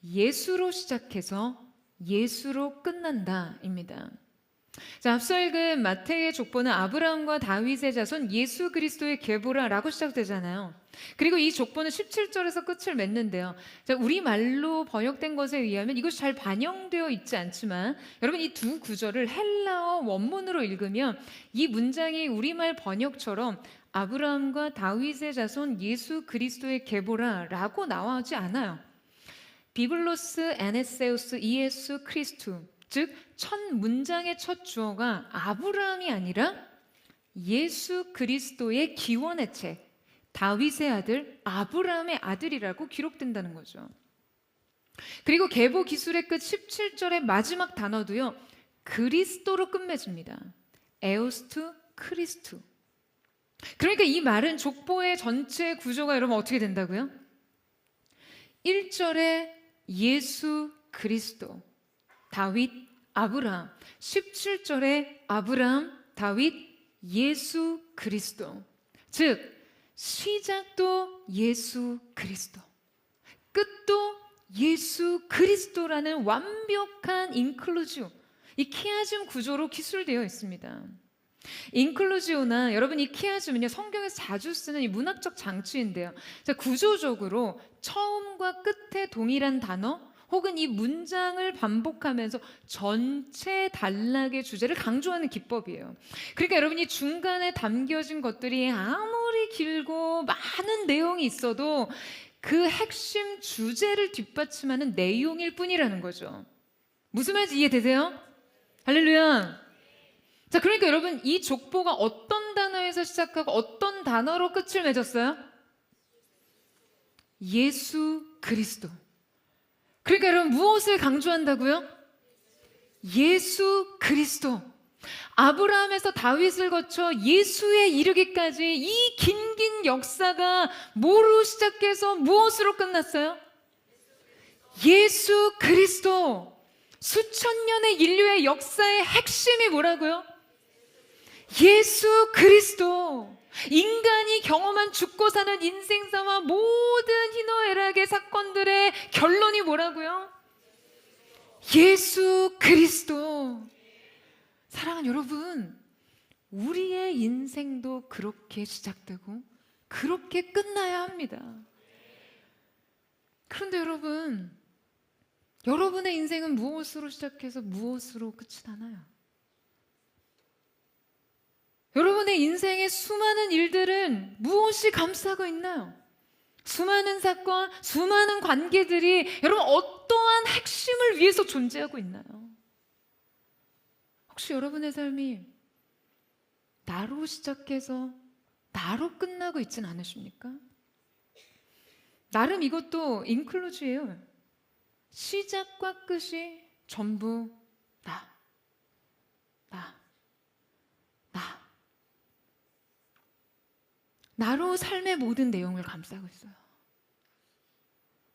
Speaker 2: 예수로 시작해서 예수로 끝난다입니다. 자, 앞서 읽은 마태의 족보는 아브라함과 다윗의 자손 예수 그리스도의 계보라라고 시작되잖아요. 그리고 이 족보는 17절에서 끝을 맺는데요. 자, 우리말로 번역된 것에 의하면 이것이 잘 반영되어 있지 않지만 여러분 이 두 구절을 헬라어 원문으로 읽으면 이 문장이 우리말 번역처럼 아브라함과 다윗의 자손 예수 그리스도의 계보라라고 나오지 않아요. 비블로스 에네세우스 이에수 크리스투, 즉 첫 문장의 첫 주어가 아브라함이 아니라 예수 그리스도의 기원의 책, 다윗의 아들 아브라함의 아들이라고 기록된다는 거죠. 그리고 계보 기술의 끝 17절의 마지막 단어도요, 그리스도로 끝맺습니다. 에오스투 크리스투. 그러니까 이 말은 족보의 전체 구조가 여러분 어떻게 된다고요? 1절에 예수 그리스도, 다윗, 아브라함. 17절에 아브라함, 다윗, 예수 그리스도. 즉 시작도 예수 그리스도, 끝도 예수 그리스도라는 완벽한 인클루지오, 이 키아즘 구조로 기술되어 있습니다. 인클루지오나 여러분 이 키아즘은요, 성경에서 자주 쓰는 이 문학적 장치인데요. 자, 구조적으로 처음과 끝에 동일한 단어 혹은 이 문장을 반복하면서 전체 단락의 주제를 강조하는 기법이에요. 그러니까 여러분이 중간에 담겨진 것들이 아무리 길고 많은 내용이 있어도 그 핵심 주제를 뒷받침하는 내용일 뿐이라는 거죠. 무슨 말인지 이해되세요? 할렐루야. 자, 그러니까 여러분 이 족보가 어떤 단어에서 시작하고 어떤 단어로 끝을 맺었어요? 예수 그리스도. 그러니까 여러분 무엇을 강조한다고요? 예수 그리스도. 아브라함에서 다윗을 거쳐 예수에 이르기까지 이 긴 역사가 뭐로 시작해서 무엇으로 끝났어요? 예수 그리스도. 수천 년의 인류의 역사의 핵심이 뭐라고요? 예수 그리스도. 인간이 경험한 죽고 사는 인생사와 모든 희노애락의 사건들의 결론이 뭐라고요? 예수 그리스도. 사랑하는 여러분, 우리의 인생도 그렇게 시작되고 그렇게 끝나야 합니다. 그런데 여러분, 여러분의 인생은 무엇으로 시작해서 무엇으로 끝이 나나요? 여러분의 인생의 수많은 일들은 무엇이 감싸고 있나요? 수많은 사건, 수많은 관계들이 여러분 어떠한 핵심을 위해서 존재하고 있나요? 혹시 여러분의 삶이 나로 시작해서 나로 끝나고 있진 않으십니까? 나름 이것도 인클루즈예요. 시작과 끝이 전부 나. 나로 삶의 모든 내용을 감싸고 있어요.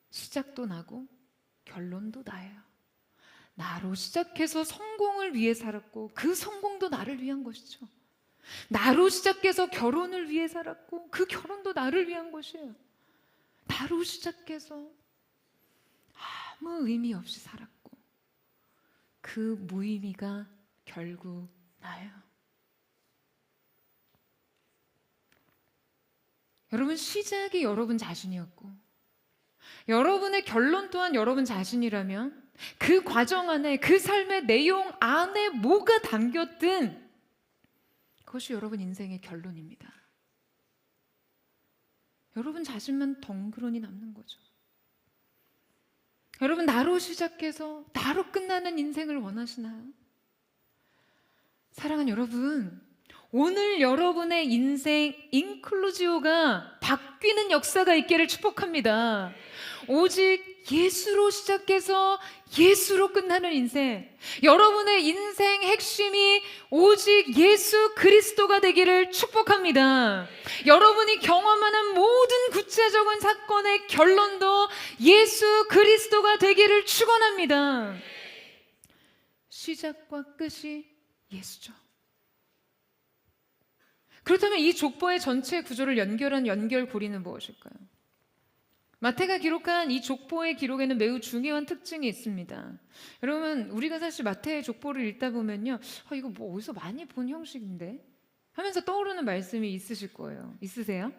Speaker 2: 시작도 나고 결론도 나예요. 나로 시작해서 성공을 위해 살았고 그 성공도 나를 위한 것이죠. 나로 시작해서 결혼을 위해 살았고 그 결혼도 나를 위한 것이에요. 나로 시작해서 아무 의미 없이 살았고 그 무의미가 결국 나예요. 여러분, 시작이 여러분 자신이었고 여러분의 결론 또한 여러분 자신이라면 그 과정 안에, 그 삶의 내용 안에 뭐가 담겼든 그것이 여러분 인생의 결론입니다. 여러분 자신만 덩그러니 남는 거죠. 여러분, 나로 시작해서 나로 끝나는 인생을 원하시나요? 사랑하는 여러분, 오늘 여러분의 인생 인클루지오가 바뀌는 역사가 있기를 축복합니다. 오직 예수로 시작해서 예수로 끝나는 인생, 여러분의 인생 핵심이 오직 예수 그리스도가 되기를 축복합니다. 여러분이 경험하는 모든 구체적인 사건의 결론도 예수 그리스도가 되기를 축원합니다. 시작과 끝이 예수죠. 그렇다면 이 족보의 전체 구조를 연결한 연결고리는 무엇일까요? 마태가 기록한 이 족보의 기록에는 매우 중요한 특징이 있습니다. 여러분, 우리가 사실 마태의 족보를 읽다 보면요, 이거 뭐 어디서 많이 본 형식인데? 하면서 떠오르는 말씀이 있으실 거예요. 있으세요?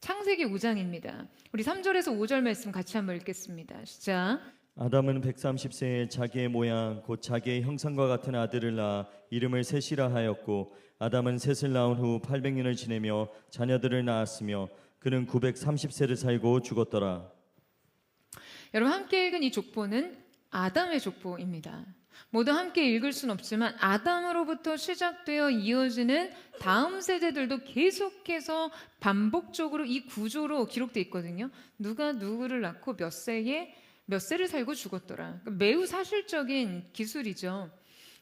Speaker 2: 창세기 5장입니다. 우리 3절에서 5절 말씀 같이 한번 읽겠습니다. 시작.
Speaker 3: 아담은 130세에 자기의 모양 곧 자기의 형상과 같은 아들을 낳아 이름을 셋이라 하였고 아담은 셋을 낳은 후 800년을 지내며 자녀들을 낳았으며 그는 930세를 살고 죽었더라.
Speaker 2: 여러분, 함께 읽은 이 족보는 아담의 족보입니다. 모두 함께 읽을 수는 없지만 아담으로부터 시작되어 이어지는 다음 세대들도 계속해서 반복적으로 이 구조로 기록되어 있거든요. 누가 누구를 낳고 몇 세를 살고 죽었더라. 매우 사실적인 기술이죠.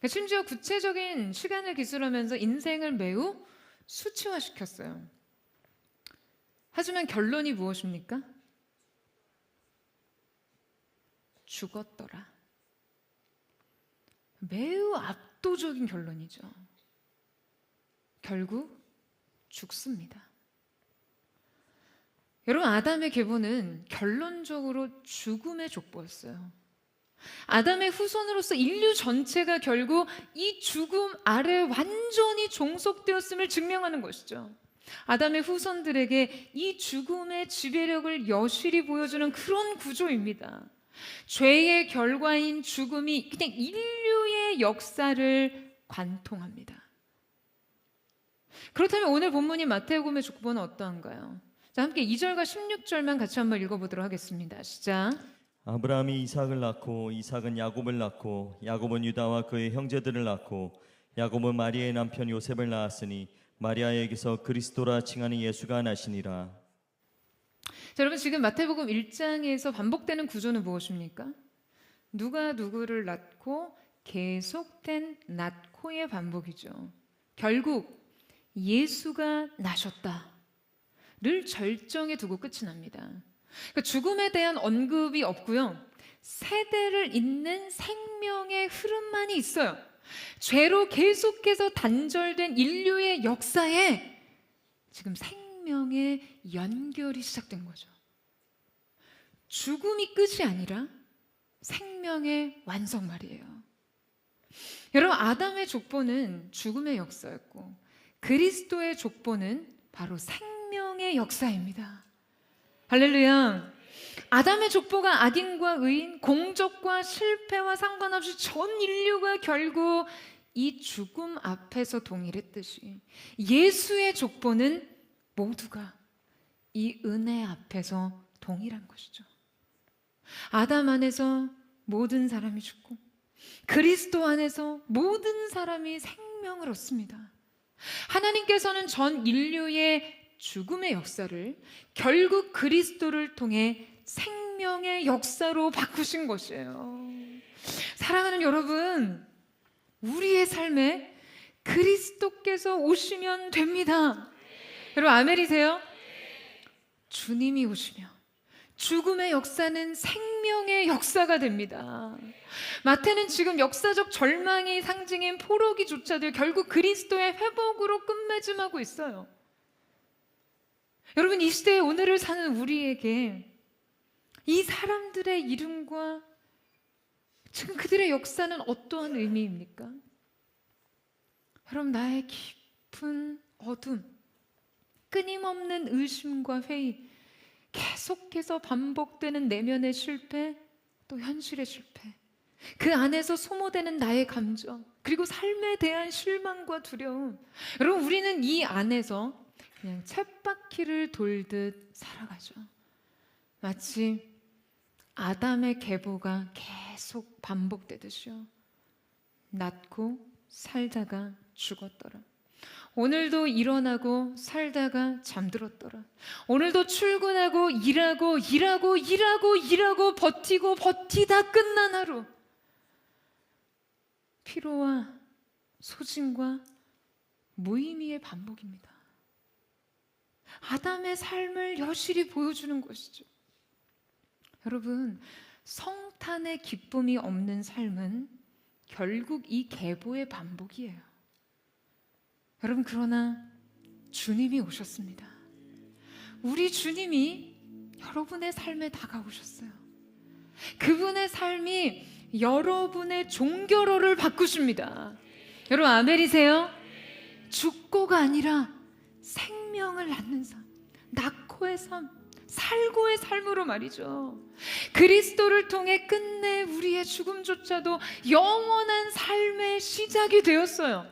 Speaker 2: 심지어 구체적인 시간을 기술하면서 인생을 매우 수치화시켰어요. 하지만 결론이 무엇입니까? 죽었더라. 매우 압도적인 결론이죠. 결국 죽습니다. 여러분, 아담의 계보는 결론적으로 죽음의 족보였어요. 아담의 후손으로서 인류 전체가 결국 이 죽음 아래 완전히 종속되었음을 증명하는 것이죠. 아담의 후손들에게 이 죽음의 지배력을 여실히 보여주는 그런 구조입니다. 죄의 결과인 죽음이 그냥 인류의 역사를 관통합니다. 그렇다면 오늘 본문인 마태복음의 족보는 어떠한가요? 자, 함께 2절과 16절만 같이 한번 읽어보도록 하겠습니다. 시작.
Speaker 3: 아브라함이 이삭을 낳고 이삭은 야곱을 낳고 야곱은 유다와 그의 형제들을 낳고 야곱은 마리아의 남편 요셉을 낳았으니 마리아에게서 그리스도라 칭하는 예수가 나시니라.
Speaker 2: 자, 여러분, 지금 마태복음 1장에서 반복되는 구조는 무엇입니까? 누가 누구를 낳고 계속된 낳고의 반복이죠. 결국 예수가 나셨다를 절정에 두고 끝이 납니다. 그러니까 죽음에 대한 언급이 없고요. 세대를 잇는 생명의 흐름만이 있어요. 죄로 계속해서 단절된 인류의 역사에 지금 생명의 연결이 시작된 거죠. 죽음이 끝이 아니라 생명의 완성 말이에요. 여러분, 아담의 족보는 죽음의 역사였고 그리스도의 족보는 바로 생명의 역사입니다. 할렐루야. 아담의 족보가 악인과 의인, 공적과 실패와 상관없이 전 인류가 결국 이 죽음 앞에서 동일했듯이 예수의 족보는 모두가 이 은혜 앞에서 동일한 것이죠. 아담 안에서 모든 사람이 죽고 그리스도 안에서 모든 사람이 생명을 얻습니다. 하나님께서는 전 인류의 죽음의 역사를 결국 그리스도를 통해 생명의 역사로 바꾸신 것이에요. 사랑하는 여러분, 우리의 삶에 그리스도께서 오시면 됩니다. 여러분, 아멘이세요? 주님이 오시면 죽음의 역사는 생명의 역사가 됩니다. 마태는 지금 역사적 절망의 상징인 포로기조차도 결국 그리스도의 회복으로 끝맺음하고 있어요. 여러분, 이 시대의 오늘을 사는 우리에게 이 사람들의 이름과 지금 그들의 역사는 어떠한 의미입니까? 여러분, 나의 깊은 어둠, 끊임없는 의심과 회의, 계속해서 반복되는 내면의 실패, 또 현실의 실패, 그 안에서 소모되는 나의 감정, 그리고 삶에 대한 실망과 두려움. 여러분, 우리는 이 안에서 그냥 쳇바퀴를 돌듯 살아가죠. 마치 아담의 계보가 계속 반복되듯이요. 낳고 살다가 죽었더라. 오늘도 일어나고 살다가 잠들었더라. 오늘도 출근하고 일하고 버티고 버티다 끝난 하루. 피로와 소진과 무의미의 반복입니다. 아담의 삶을 여실히 보여주는 것이죠. 여러분, 성탄의 기쁨이 없는 삶은 결국 이 계보의 반복이에요. 여러분, 그러나 주님이 오셨습니다. 우리 주님이 여러분의 삶에 다가오셨어요. 그분의 삶이 여러분의 종결호를 바꾸십니다. 여러분, 아멘이세요? 죽고가 아니라 생명을 낳는 삶, 낳고의 삶, 살고의 삶으로 말이죠. 그리스도를 통해 끝내 우리의 죽음조차도 영원한 삶의 시작이 되었어요.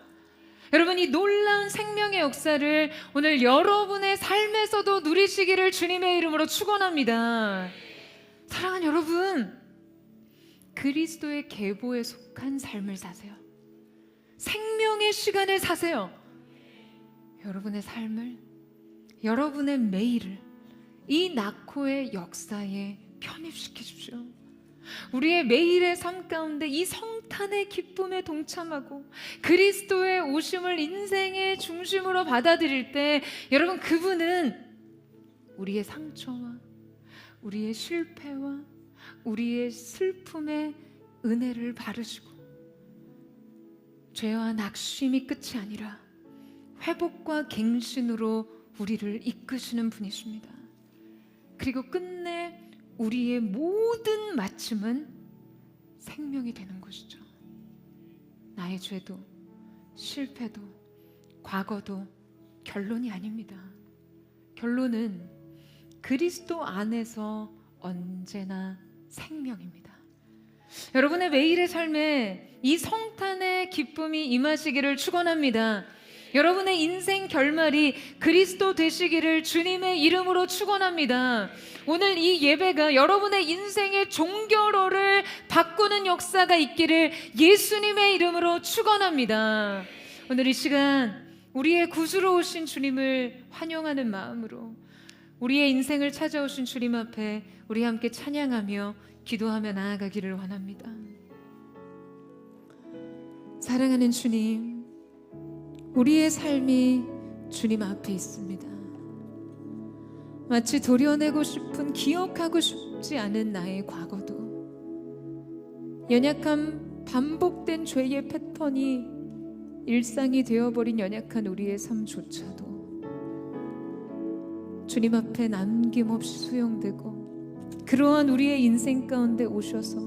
Speaker 2: 여러분, 이 놀라운 생명의 역사를 오늘 여러분의 삶에서도 누리시기를 주님의 이름으로 축원합니다. 사랑하는 여러분, 그리스도의 계보에 속한 삶을 사세요. 생명의 시간을 사세요. 여러분의 삶을, 여러분의 매일을 이 낙호의 역사에 편입시키십시오. 우리의 매일의 삶 가운데 이 성탄의 기쁨에 동참하고 그리스도의 오심을 인생의 중심으로 받아들일 때, 여러분, 그분은 우리의 상처와 우리의 실패와 우리의 슬픔의 은혜를 바르시고 죄와 낙심이 끝이 아니라 회복과 갱신으로 우리를 이끄시는 분이십니다. 그리고 끝내 우리의 모든 마침은 생명이 되는 것이죠. 나의 죄도 실패도 과거도 결론이 아닙니다. 결론은 그리스도 안에서 언제나 생명입니다. 여러분의 매일의 삶에 이 성탄의 기쁨이 임하시기를 축원합니다. 여러분의 인생 결말이 그리스도 되시기를 주님의 이름으로 축원합니다. 오늘 이 예배가 여러분의 인생의 종결호를 바꾸는 역사가 있기를 예수님의 이름으로 축원합니다. 오늘 이 시간 우리의 구주로 오신 주님을 환영하는 마음으로 우리의 인생을 찾아오신 주님 앞에 우리 함께 찬양하며 기도하며 나아가기를 원합니다. 사랑하는 주님, 우리의 삶이 주님 앞에 있습니다. 마치 도려내고 싶은, 기억하고 싶지 않은 나의 과거도, 연약한 반복된 죄의 패턴이 일상이 되어버린 연약한 우리의 삶조차도 주님 앞에 남김없이 수용되고, 그러한 우리의 인생 가운데 오셔서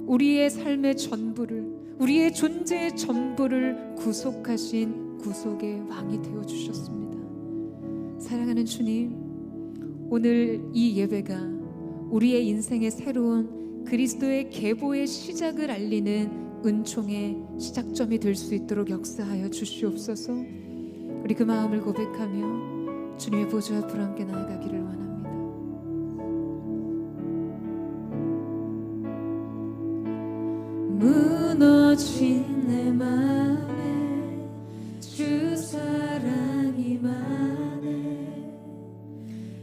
Speaker 2: 우리의 삶의 전부를, 우리의 존재의 전부를 구속하신 구속의 왕이 되어주셨습니다. 사랑하는 주님, 오늘 이 예배가 우리의 인생의 새로운 그리스도의 계보의 시작을 알리는 은총의 시작점이 될 수 있도록 역사하여 주시옵소서. 우리 그 마음을 고백하며 주님의 보좌 앞으로 함께 나아가기를 원합니다. 무너진 내 맘에 주 사랑이 많네.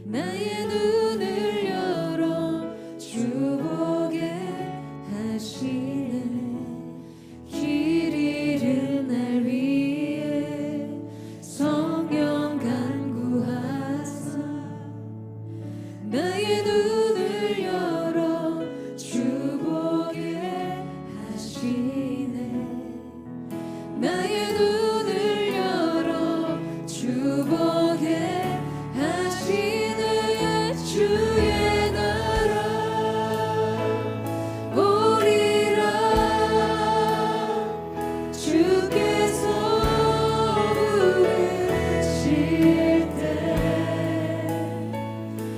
Speaker 2: 나의 눈을 열어 주 보게 하시네. 길 잃은 날 위해 성령 간구하사 나의 눈을 열어 주 보게 하시네. 나의 눈을 열어 주 보게 하시네. 주의 나라 오리라. 주께서 부르실 때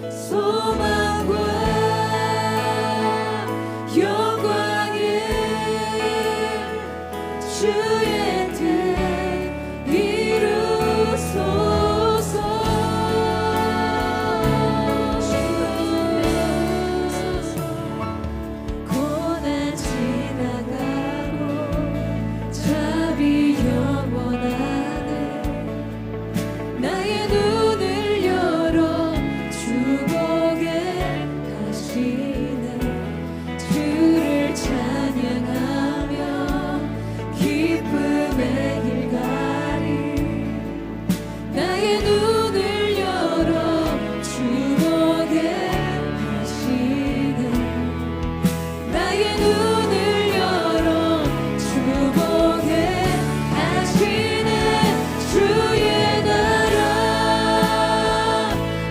Speaker 2: 소망과 영광에 주의 뜻 이루소서. 고난 지나가고 자비 영원하네. 나의 눈을 열어 주 보게 하시네. 주를 찬양하며 기쁨의 길 가리. 나의 눈을 열어 주 보게 하시네. 나의 눈을 열어 주 보게 하시네. 주의 나라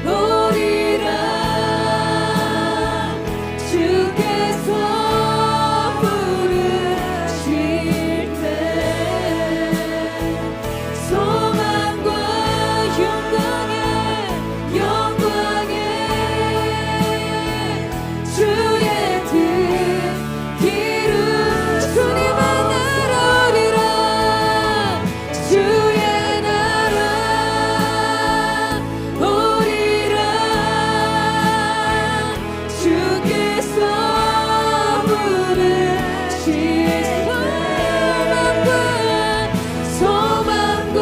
Speaker 2: 오리라. 주께서 부르실 때 소망과 영광에 주의 뜻 이루. 주님의 나라 오리라. 주의 나라 오리라. 주께서 부르실 소망과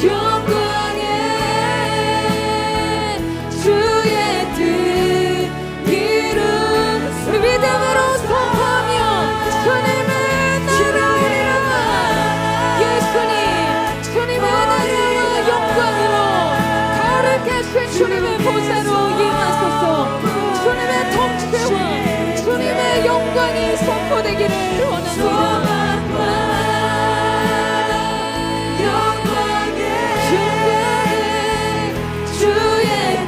Speaker 2: 영광에 주의 뜻 이룬. 우리 믿음으로 선포하며 주님의 나라 오리라. 예수님, 주님의 나라와 영광으로 가을을 깨신 주님의 보좌로 임하소서. 주님의 통치와 주님의 영광이 선포되기를 원합니다. 영광에 주의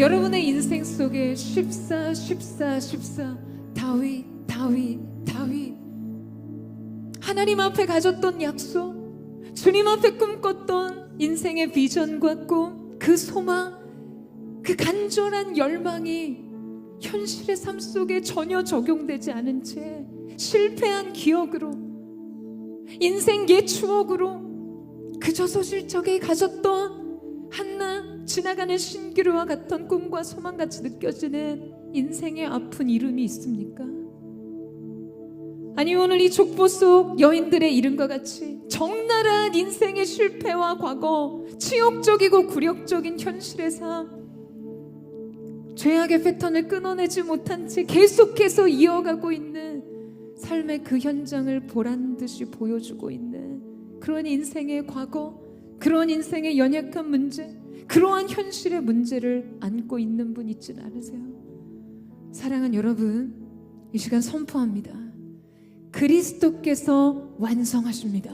Speaker 2: 여러분의 인생 속에 쉽사 다윗 하나님 앞에 가졌던 약속, 주님 앞에 꿈꿨던 인생의 비전과 꿈, 그 소망, 그 간절한 열망이 현실의 삶 속에 전혀 적용되지 않은 채 실패한 기억으로, 인생 옛 추억으로 그저 소실적에 가졌던 한낱 지나가는 신기루와 같던 꿈과 소망같이 느껴지는 인생의 아픈 이름이 있습니까? 아니, 오늘 이 족보 속 여인들의 이름과 같이 적나라한 인생의 실패와 과거, 치욕적이고 굴욕적인 현실의 삶, 죄악의 패턴을 끊어내지 못한 채 계속해서 이어가고 있는 삶의 그 현장을 보란듯이 보여주고 있는 그런 인생의 과거, 그런 인생의 연약한 문제, 그러한 현실의 문제를 안고 있는 분 있진 않으세요? 사랑하는 여러분, 이 시간 선포합니다. 그리스도께서 완성하십니다.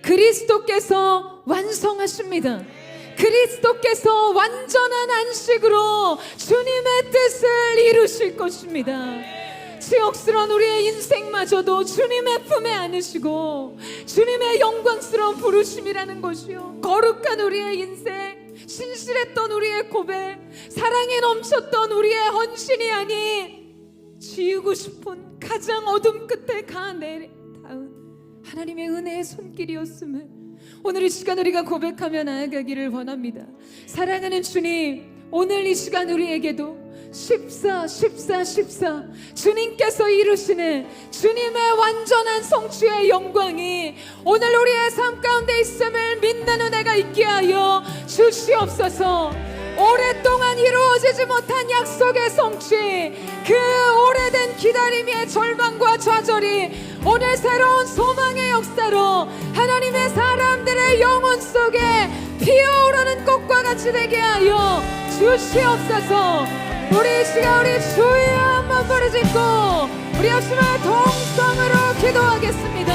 Speaker 2: 그리스도께서 완성하십니다. 그리스도께서 완전한 안식으로 주님의 뜻을 이루실 것입니다. 치욕스러운 우리의 인생마저도 주님의 품에 안으시고 주님의 영광스러운 부르심이라는 것이요, 거룩한 우리의 인생, 신실했던 우리의 고백, 사랑에 넘쳤던 우리의 헌신이 아닌 지우고 싶은 가장 어둠 끝에 가내 닿은 하나님의 은혜의 손길이었음을 오늘 이 시간 우리가 고백하며 나아가기를 원합니다. 사랑하는 주님, 오늘 이 시간 우리에게도 십사 주님께서 이루시는 주님의 완전한 성취의 영광이 오늘 우리의 삶 가운데 있음을 믿는 은혜가 있게 하여 주시옵소서. 오랫동안 이루어지지 못한 약속의 성취, 그 오래된 기다림의 절망과 좌절이 오늘 새로운 소망의 역사로 하나님의 사람들의 영혼 속에 피어오르는 꽃과 같이 되게 하여 주시옵소서. 우리 이 시간 우리 주여 한번 부르짖고 우리 합심을 동성으로 기도하겠습니다.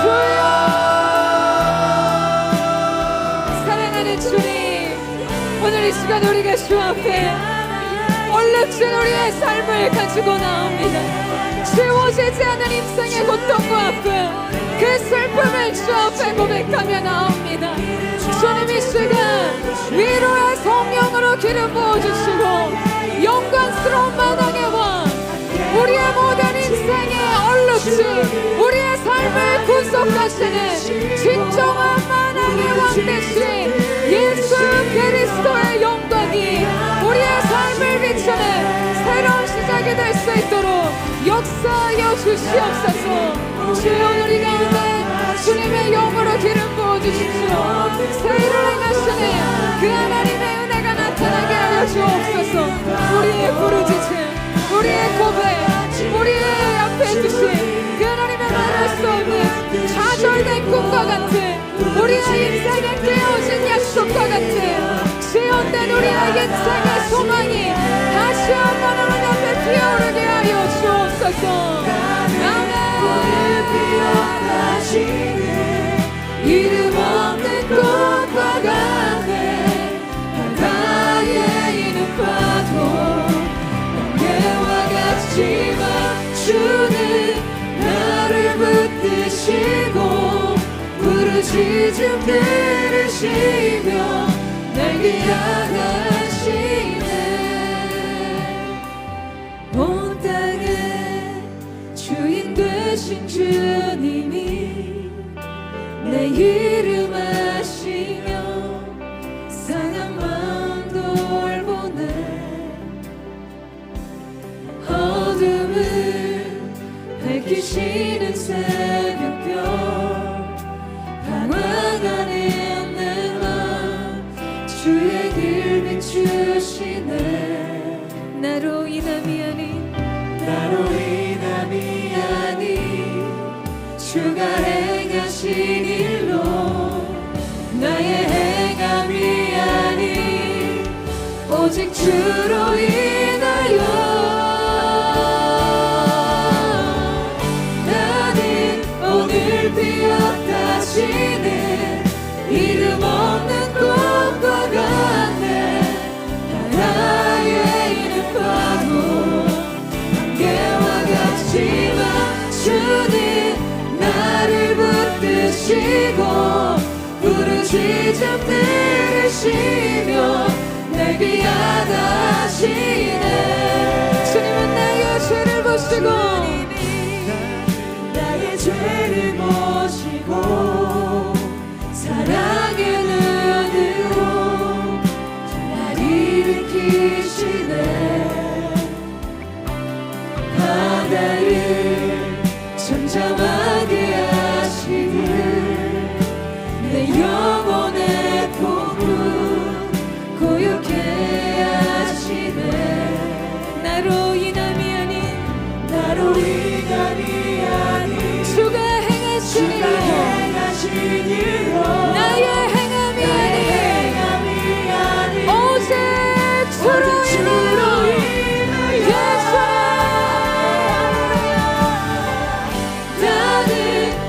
Speaker 2: 주여, 사랑하는 주님, 오늘 이 시간 우리가 주 앞에 얼룩진 우리의 삶을 가지고 나옵니다. 채워지지 않은 인생의 고통과 아픔, 그 슬픔을 주 앞에 고백하며 나옵니다. 주님, 이 시간 위로의 성령으로 기름 부어주시고 영광스러운 만왕의 왕, 우리의 모든 인생의 얼룩진 우리의 삶을 구속하시는 진정한 만왕의 왕 대신 예수 그리스도의 영광이 우리의 삶을 비추는 새로운 시작이 될 수 있도록 역사하여 주시옵소서. 주여, 오늘 이 가운데 주님의 영으로 기름 부어주십시오. 새 일을 행하시는 그 하나님의 은혜가 나타나게 하여 주옵소서. 우리의 부르짖음, 우리의 고백, 우리의 앞에 두신 그 하나님의 말할 수 없는 좌절된 꿈과 같은 우리의 인생에 깨어진 약속과 같은 지연된 우리의 인생의 소망이 다시 한번 하나님 앞에 피어오르게 하여 주옵소서. 이름 없는 꽃과 같네. 바다에 있는 파도 안개와 같지만 주는 나를 붙드시고 부르짖음 들으시며 날 기억하시네. 온 땅의 주인 되신 주님이 내 이름 아시며 상한 마음 돌보네. 어둠을 밝히시는 새벽별, 방황 안에 없는 맘 주의 길 비추시네. 나로 인함이 아닌, 나로 인함이 아닌 주가 행하신 일로 나의 행함이 아닌 오직 주로 인하여 나는 오늘 피었다시는 이름 없는 꽃과 같네. 잠들으시며 날 귀하다 하시네. 주님은 나의 죄를 보시고 나의 죄를 보시고 사랑의 눈으로 날 일으키시네. 바다를 잠잠하게 하시는 내 영혼의 폭풍 고요케 하시네. 나로 인함이 아닌 주가 행하신 일로 나의 행함이 아닌 오직 주로 인하여 나는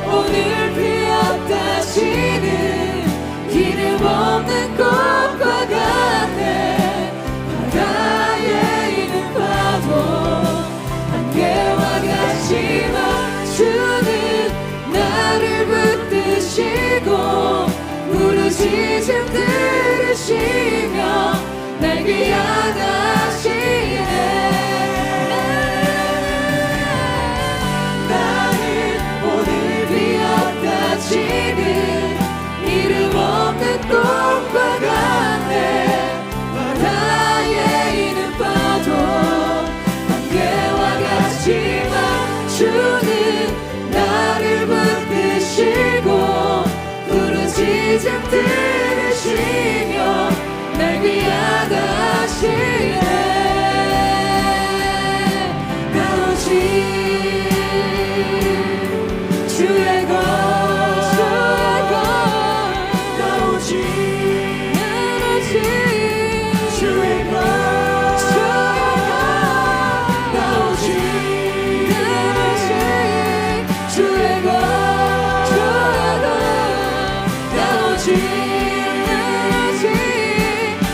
Speaker 2: 오늘 피었다시는 이름 없는 꽃과 같네. 바다에 있는 파도 안개와 같지만 주는 나를 붙드시고 부르짖음 들으시며 날 귀하다 하시네. 나는 오늘 비었다 지는 이름 없는 꽃과 같네. 바다에 있는 파도 안개와 같지만 주는 나를 붙드시고 부르짖음 들으시며 날 귀하다 하시네. 나 오직 주의 것 나 오직 주의 것 나 오직 주의 것 나 오직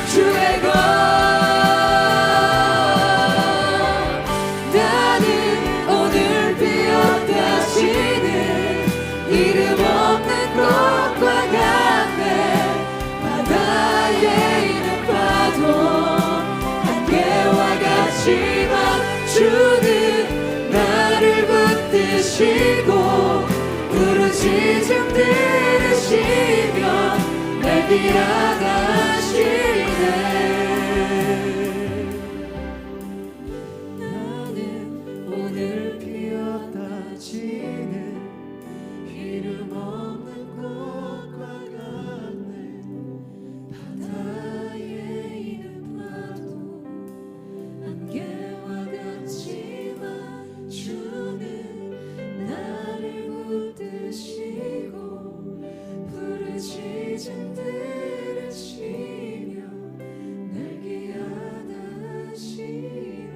Speaker 2: 주의 것 나는 오늘 피었다시는 이름 없는 꽃과 같네. 바다에 있는 파도 안개와 같지만 주는 나를 붙드시고 부르짖음 들으시며 날 귀하다 하시네. 나는 오늘 피었다 지는 이름 없는 꽃과 같네. 바다에 있는 파도 안개와 같지만 주는 나를 붙드시고 부르짖음 들으시며 날 귀하다 하시네.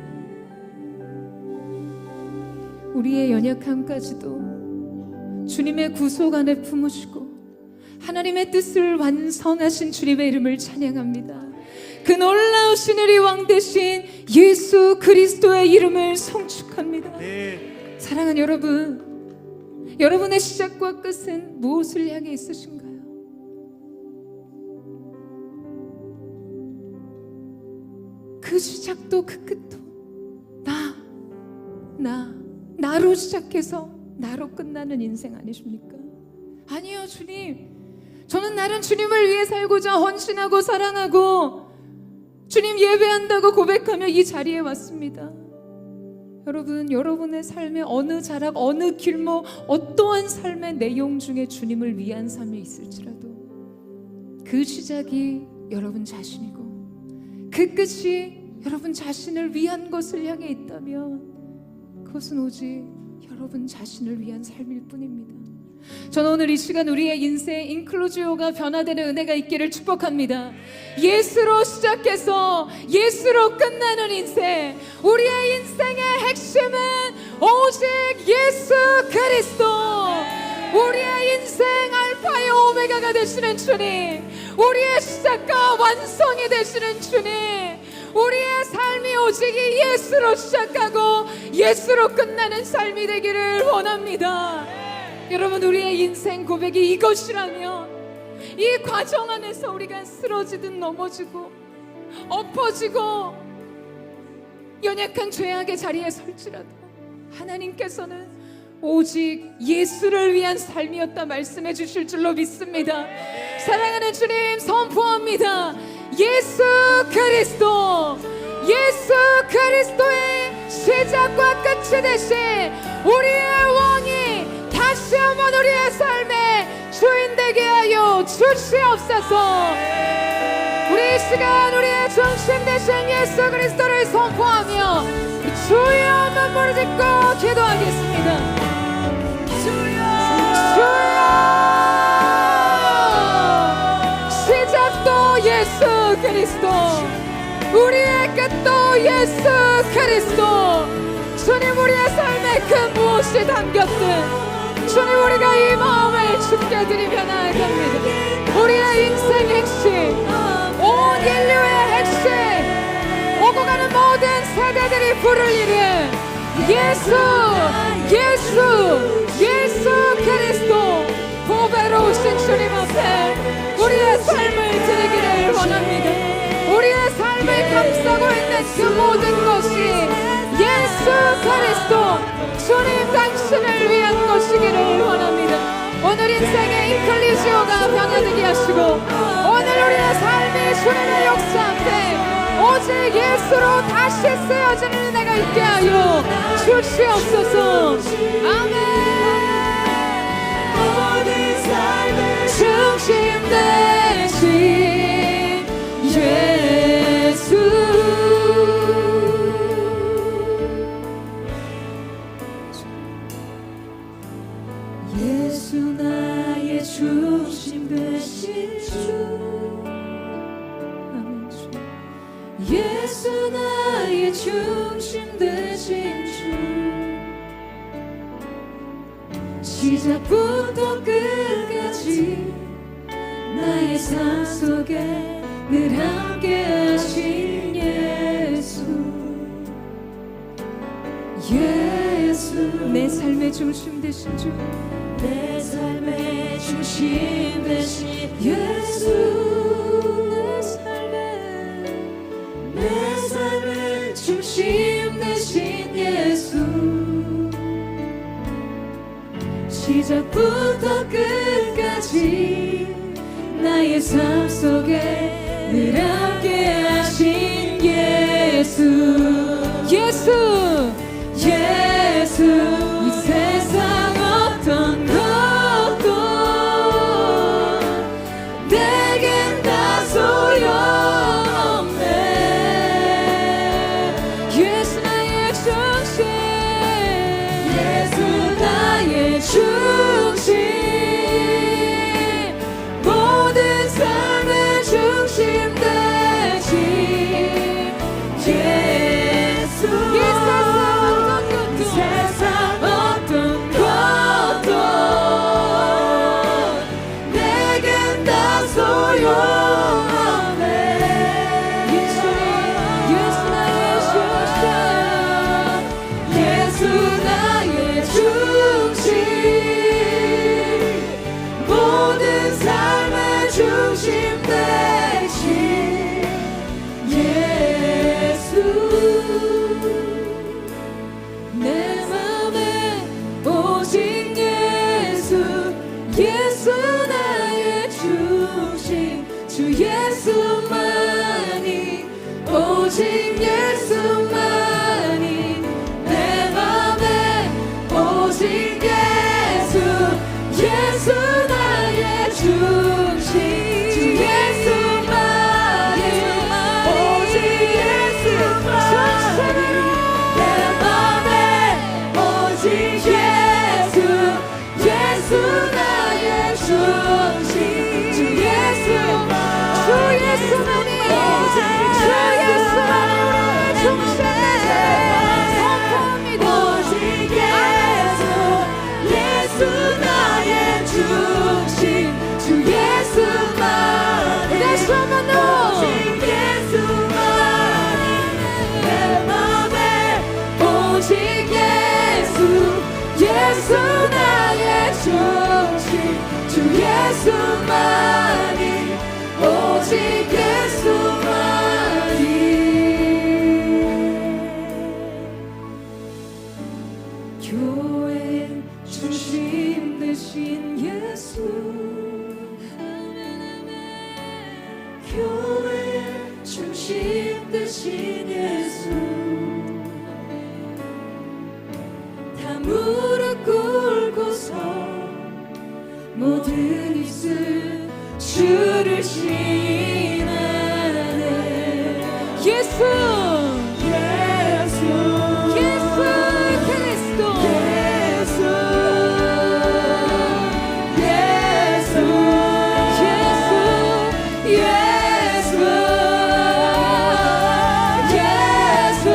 Speaker 2: 우리의 연약함까지도 주님의 구속 안에 품으시고 하나님의 뜻을 완성하신 주님의 이름을 찬양합니다. 그 놀라우신 우리 왕 대신 예수 그리스도의 이름을 송축합니다. 사랑하는 여러분, 여러분의 시작과 끝은 무엇을 향해 있으신가요? 그 시작도 그 끝도 나로 시작해서 나로 끝나는 인생 아니십니까? 아니요, 주님. 저는 나는 주님을 위해 살고자 헌신하고 사랑하고 주님 예배한다고 고백하며 이 자리에 왔습니다. 여러분, 여러분의 삶의 어느 자락, 어느 길목, 어떠한 삶의 내용 중에 주님을 위한 삶이 있을지라도 그 시작이 여러분 자신이고 그 끝이 여러분 자신을 위한 것을 향해 있다면 그것은 오직 여러분 자신을 위한 삶일 뿐입니다. 저는 오늘 이 시간 우리의 인생 인클루지오가 변화되는 은혜가 있기를 축복합니다. 예수로 시작해서 예수로 끝나는 인생, 우리의 인생의 핵심은 오직 예수 그리스도. 우리의 인생 알파의 오메가가 되시는 주님, 우리의 시작과 완성이 되시는 주님, 우리의 삶이 오직 이 예수로 시작하고 예수로 끝나는 삶이 되기를 원합니다. 여러분, 우리의 인생 고백이 이것이라면, 이 과정 안에서 우리가 쓰러지든 넘어지고 엎어지고 연약한 죄악의 자리에 설지라도 하나님께서는 오직 예수를 위한 삶이었다 말씀해 주실 줄로 믿습니다. 사랑하는 주님, 선포합니다. 예수 그리스도, 예수 그리스도의 시작과 끝이 되신 우리의 왕이 다시 한번 우리의 삶의 주인 되게 하여 주시옵소서. 우리 이 시간 우리의 중심 되신 예수 그리스도를 선포하며 주여 한번 부르짖고 기도하겠습니다. 주여, 시작도 예수 그리스도, 우리의 끝도 예수 그리스도. 주님, 우리의 삶에 그 무엇이 담겼든 주님, 우리가 이 마음을 주께 드리며 나아갑니다. 우리의 인생 핵심, 온 인류의 핵심, 오고 가는 모든 세대들이 부를 이름 예수, 예수, 예수 그리스도. 보배로우신 주님 앞에 우리의 삶을 드리기를 원합니다. 우리의 삶을 감싸고 있는 그 모든 것이 예수 그리스도, 주님 당신을 위한 것이기를 원합니다. 오늘 인생의 인클리지오가 변화되게 하시고 오늘 우리의 삶이 주님의 역사 앞에 오직 예수로 다시 쓰여지는 은혜가 있게 하여 주시옵소서. 아멘. 모든 삶의 중심 되신 예수, 예수 나의 중심 되신 주, 아멘. 주 예수 나의 중심 되신 주, 시작부터 끝까지 나의 삶 속에 늘 함께 하신 예수, 예수 내 삶의 중심 되신 주, 내 삶의 중심 되신 예수, 내 삶의 중심 되신 예수, 시작부터 끝까지 나의 삶 속에 늘 함께 하신 예수, 예수, 예수. 이 세상 어떤 것도 내겐 다 소용없네. 예수 나의 중심, 예수 나의 중심, 모든 삶의 중심 되신 예수. 이 세상 어떤 것도 내겐 다 소용없네. 예수 나의 중심, 예수 나의 중심, 모든 삶의 중심 되신 예수. 내 맘에 오직 예수, 예수 나의 중심, 주 예수만이, 오직 예수만이. 내 맘에 오직 예수, 예수 나의 중심, 주 예수만이, 오직 예수만이. 내 맘에 오직 예수, 예수 나의 중심, 주 예수만, 주 예수만이, 주 예수만이 우리의 중심. 선포합니다. 오직 예수, 예수 나의 중심, 주 예수.
Speaker 4: 교회의 중심 되신 예수 다 무릎 꿇고서 모든 입술 주를 신하네
Speaker 2: 예수
Speaker 4: 예수
Speaker 2: 예수 그리스도
Speaker 4: 예수 예수 예수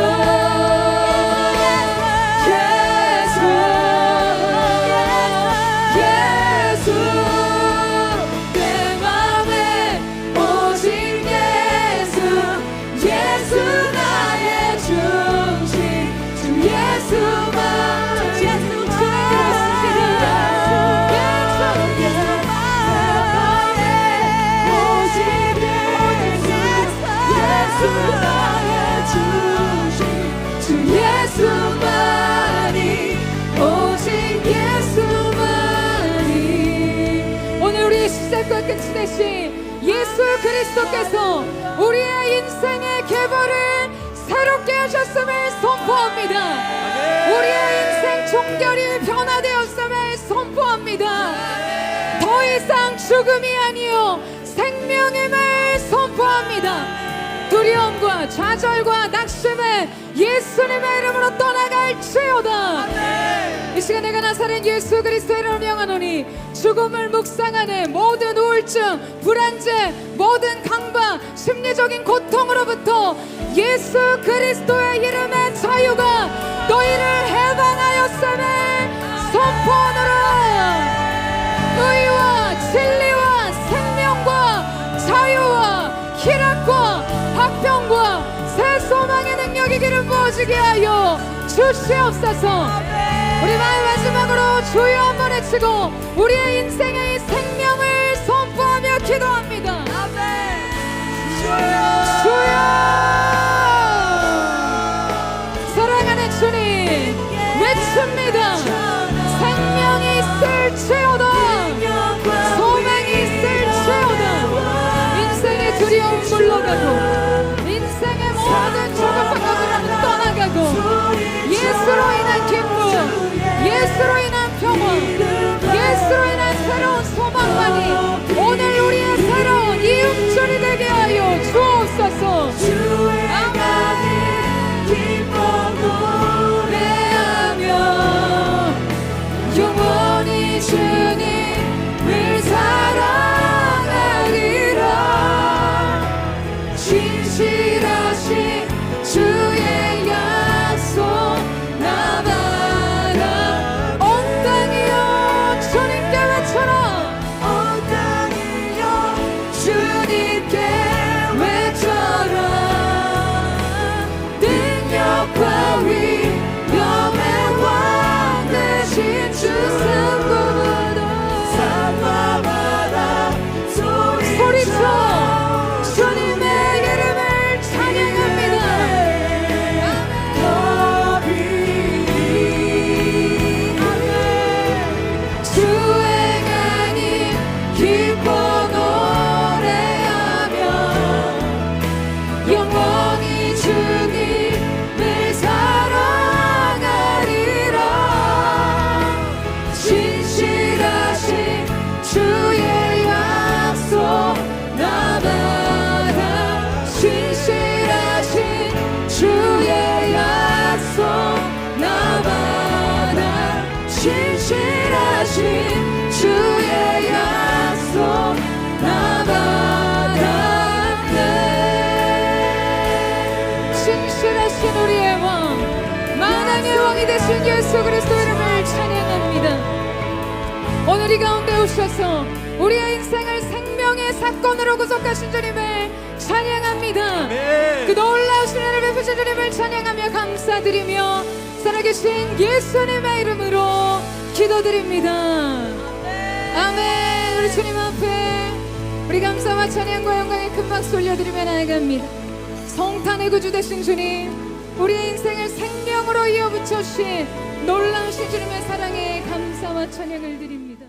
Speaker 4: 예수 예수만이 오직 예수만이
Speaker 2: 오늘 우리의 시작과 끝이 되신 예수 그리스도께서 우리의 인생의 계보를 새롭게 하셨음을 선포합니다. 우리의 인생 종결이 변화되었음을 선포합니다. 더 이상 죽음이 아니요 생명임을 선포합니다. 두려움과 좌절과 낙심을 예수님의 이름으로 떠나갈지어다. 이 시간 내가 나사렛 예수 그리스도의 이름을 명하노니 죽음을 묵상하는 모든 우울증, 불안제, 모든 강박, 심리적인 고통으로부터 예수 그리스도의 이름의 자유가 너희를 해방하였음을 선포하노라. 의와 진리와 생명과 자유와 희락과 화평과 새 소망의 능력이 기름 부어지게 하여 주시옵소서. 우리 마지막으로 주여 한번 외치고 우리의 인생의 생명을 선포하며 기도합니다. 주여 사랑하는 주님 외칩니다. 생명이 있을지어다 소망이 있을지어다. 인생의 두려움 물러가고 인생의 모든 조급한 것들은 떠나가고 예수로 인한 기쁨, 예수로 인한 평화, 예수로 인한 새로운 소망만이 오늘 우리의 새로운 이음줄이 되게 하여 주옵소서. 아멘.
Speaker 4: 기뻐 노래하며 영원히 주님을 사랑하리라. 진실하신 주의 약속 나바라. 온 땅이여 주님께 외쳐라. 온 땅이여 주님께 외쳐라. 능력과 위엄의 왕 되신 주 상고도 사바바라 소리쳐 주님의 이름을 찬양합니다. 주행하니 기뻐 노래하며 영원히 주님을 사랑하리라. 진실하신 주의 약속 나바라. 진실하신 주의 약속 나바라. 진실하신 주의 약속 나바라.
Speaker 2: 신실하신 우리의 왕 만왕의 왕이 되신 예수 그리스도 이름을 찬양합니다. 오늘 이 가운데 오셔서 우리의 인생을 생명의 사건으로 구속하신 주님을 찬양합니다. 그 놀라우신 은혜를 베푸신 주님을 찬양하며 감사드리며 살아계신 예수님의 이름으로 기도드립니다. 아멘. 우리 주님 앞에 우리 감사와 찬양과 영광의 큰 박수 올려드리며 나아갑니다. 성탄의 구주 되신 주님, 우리의 인생을 생명으로 이어붙여주신 놀라우신 주님의 사랑에 감사와 찬양을 드립니다.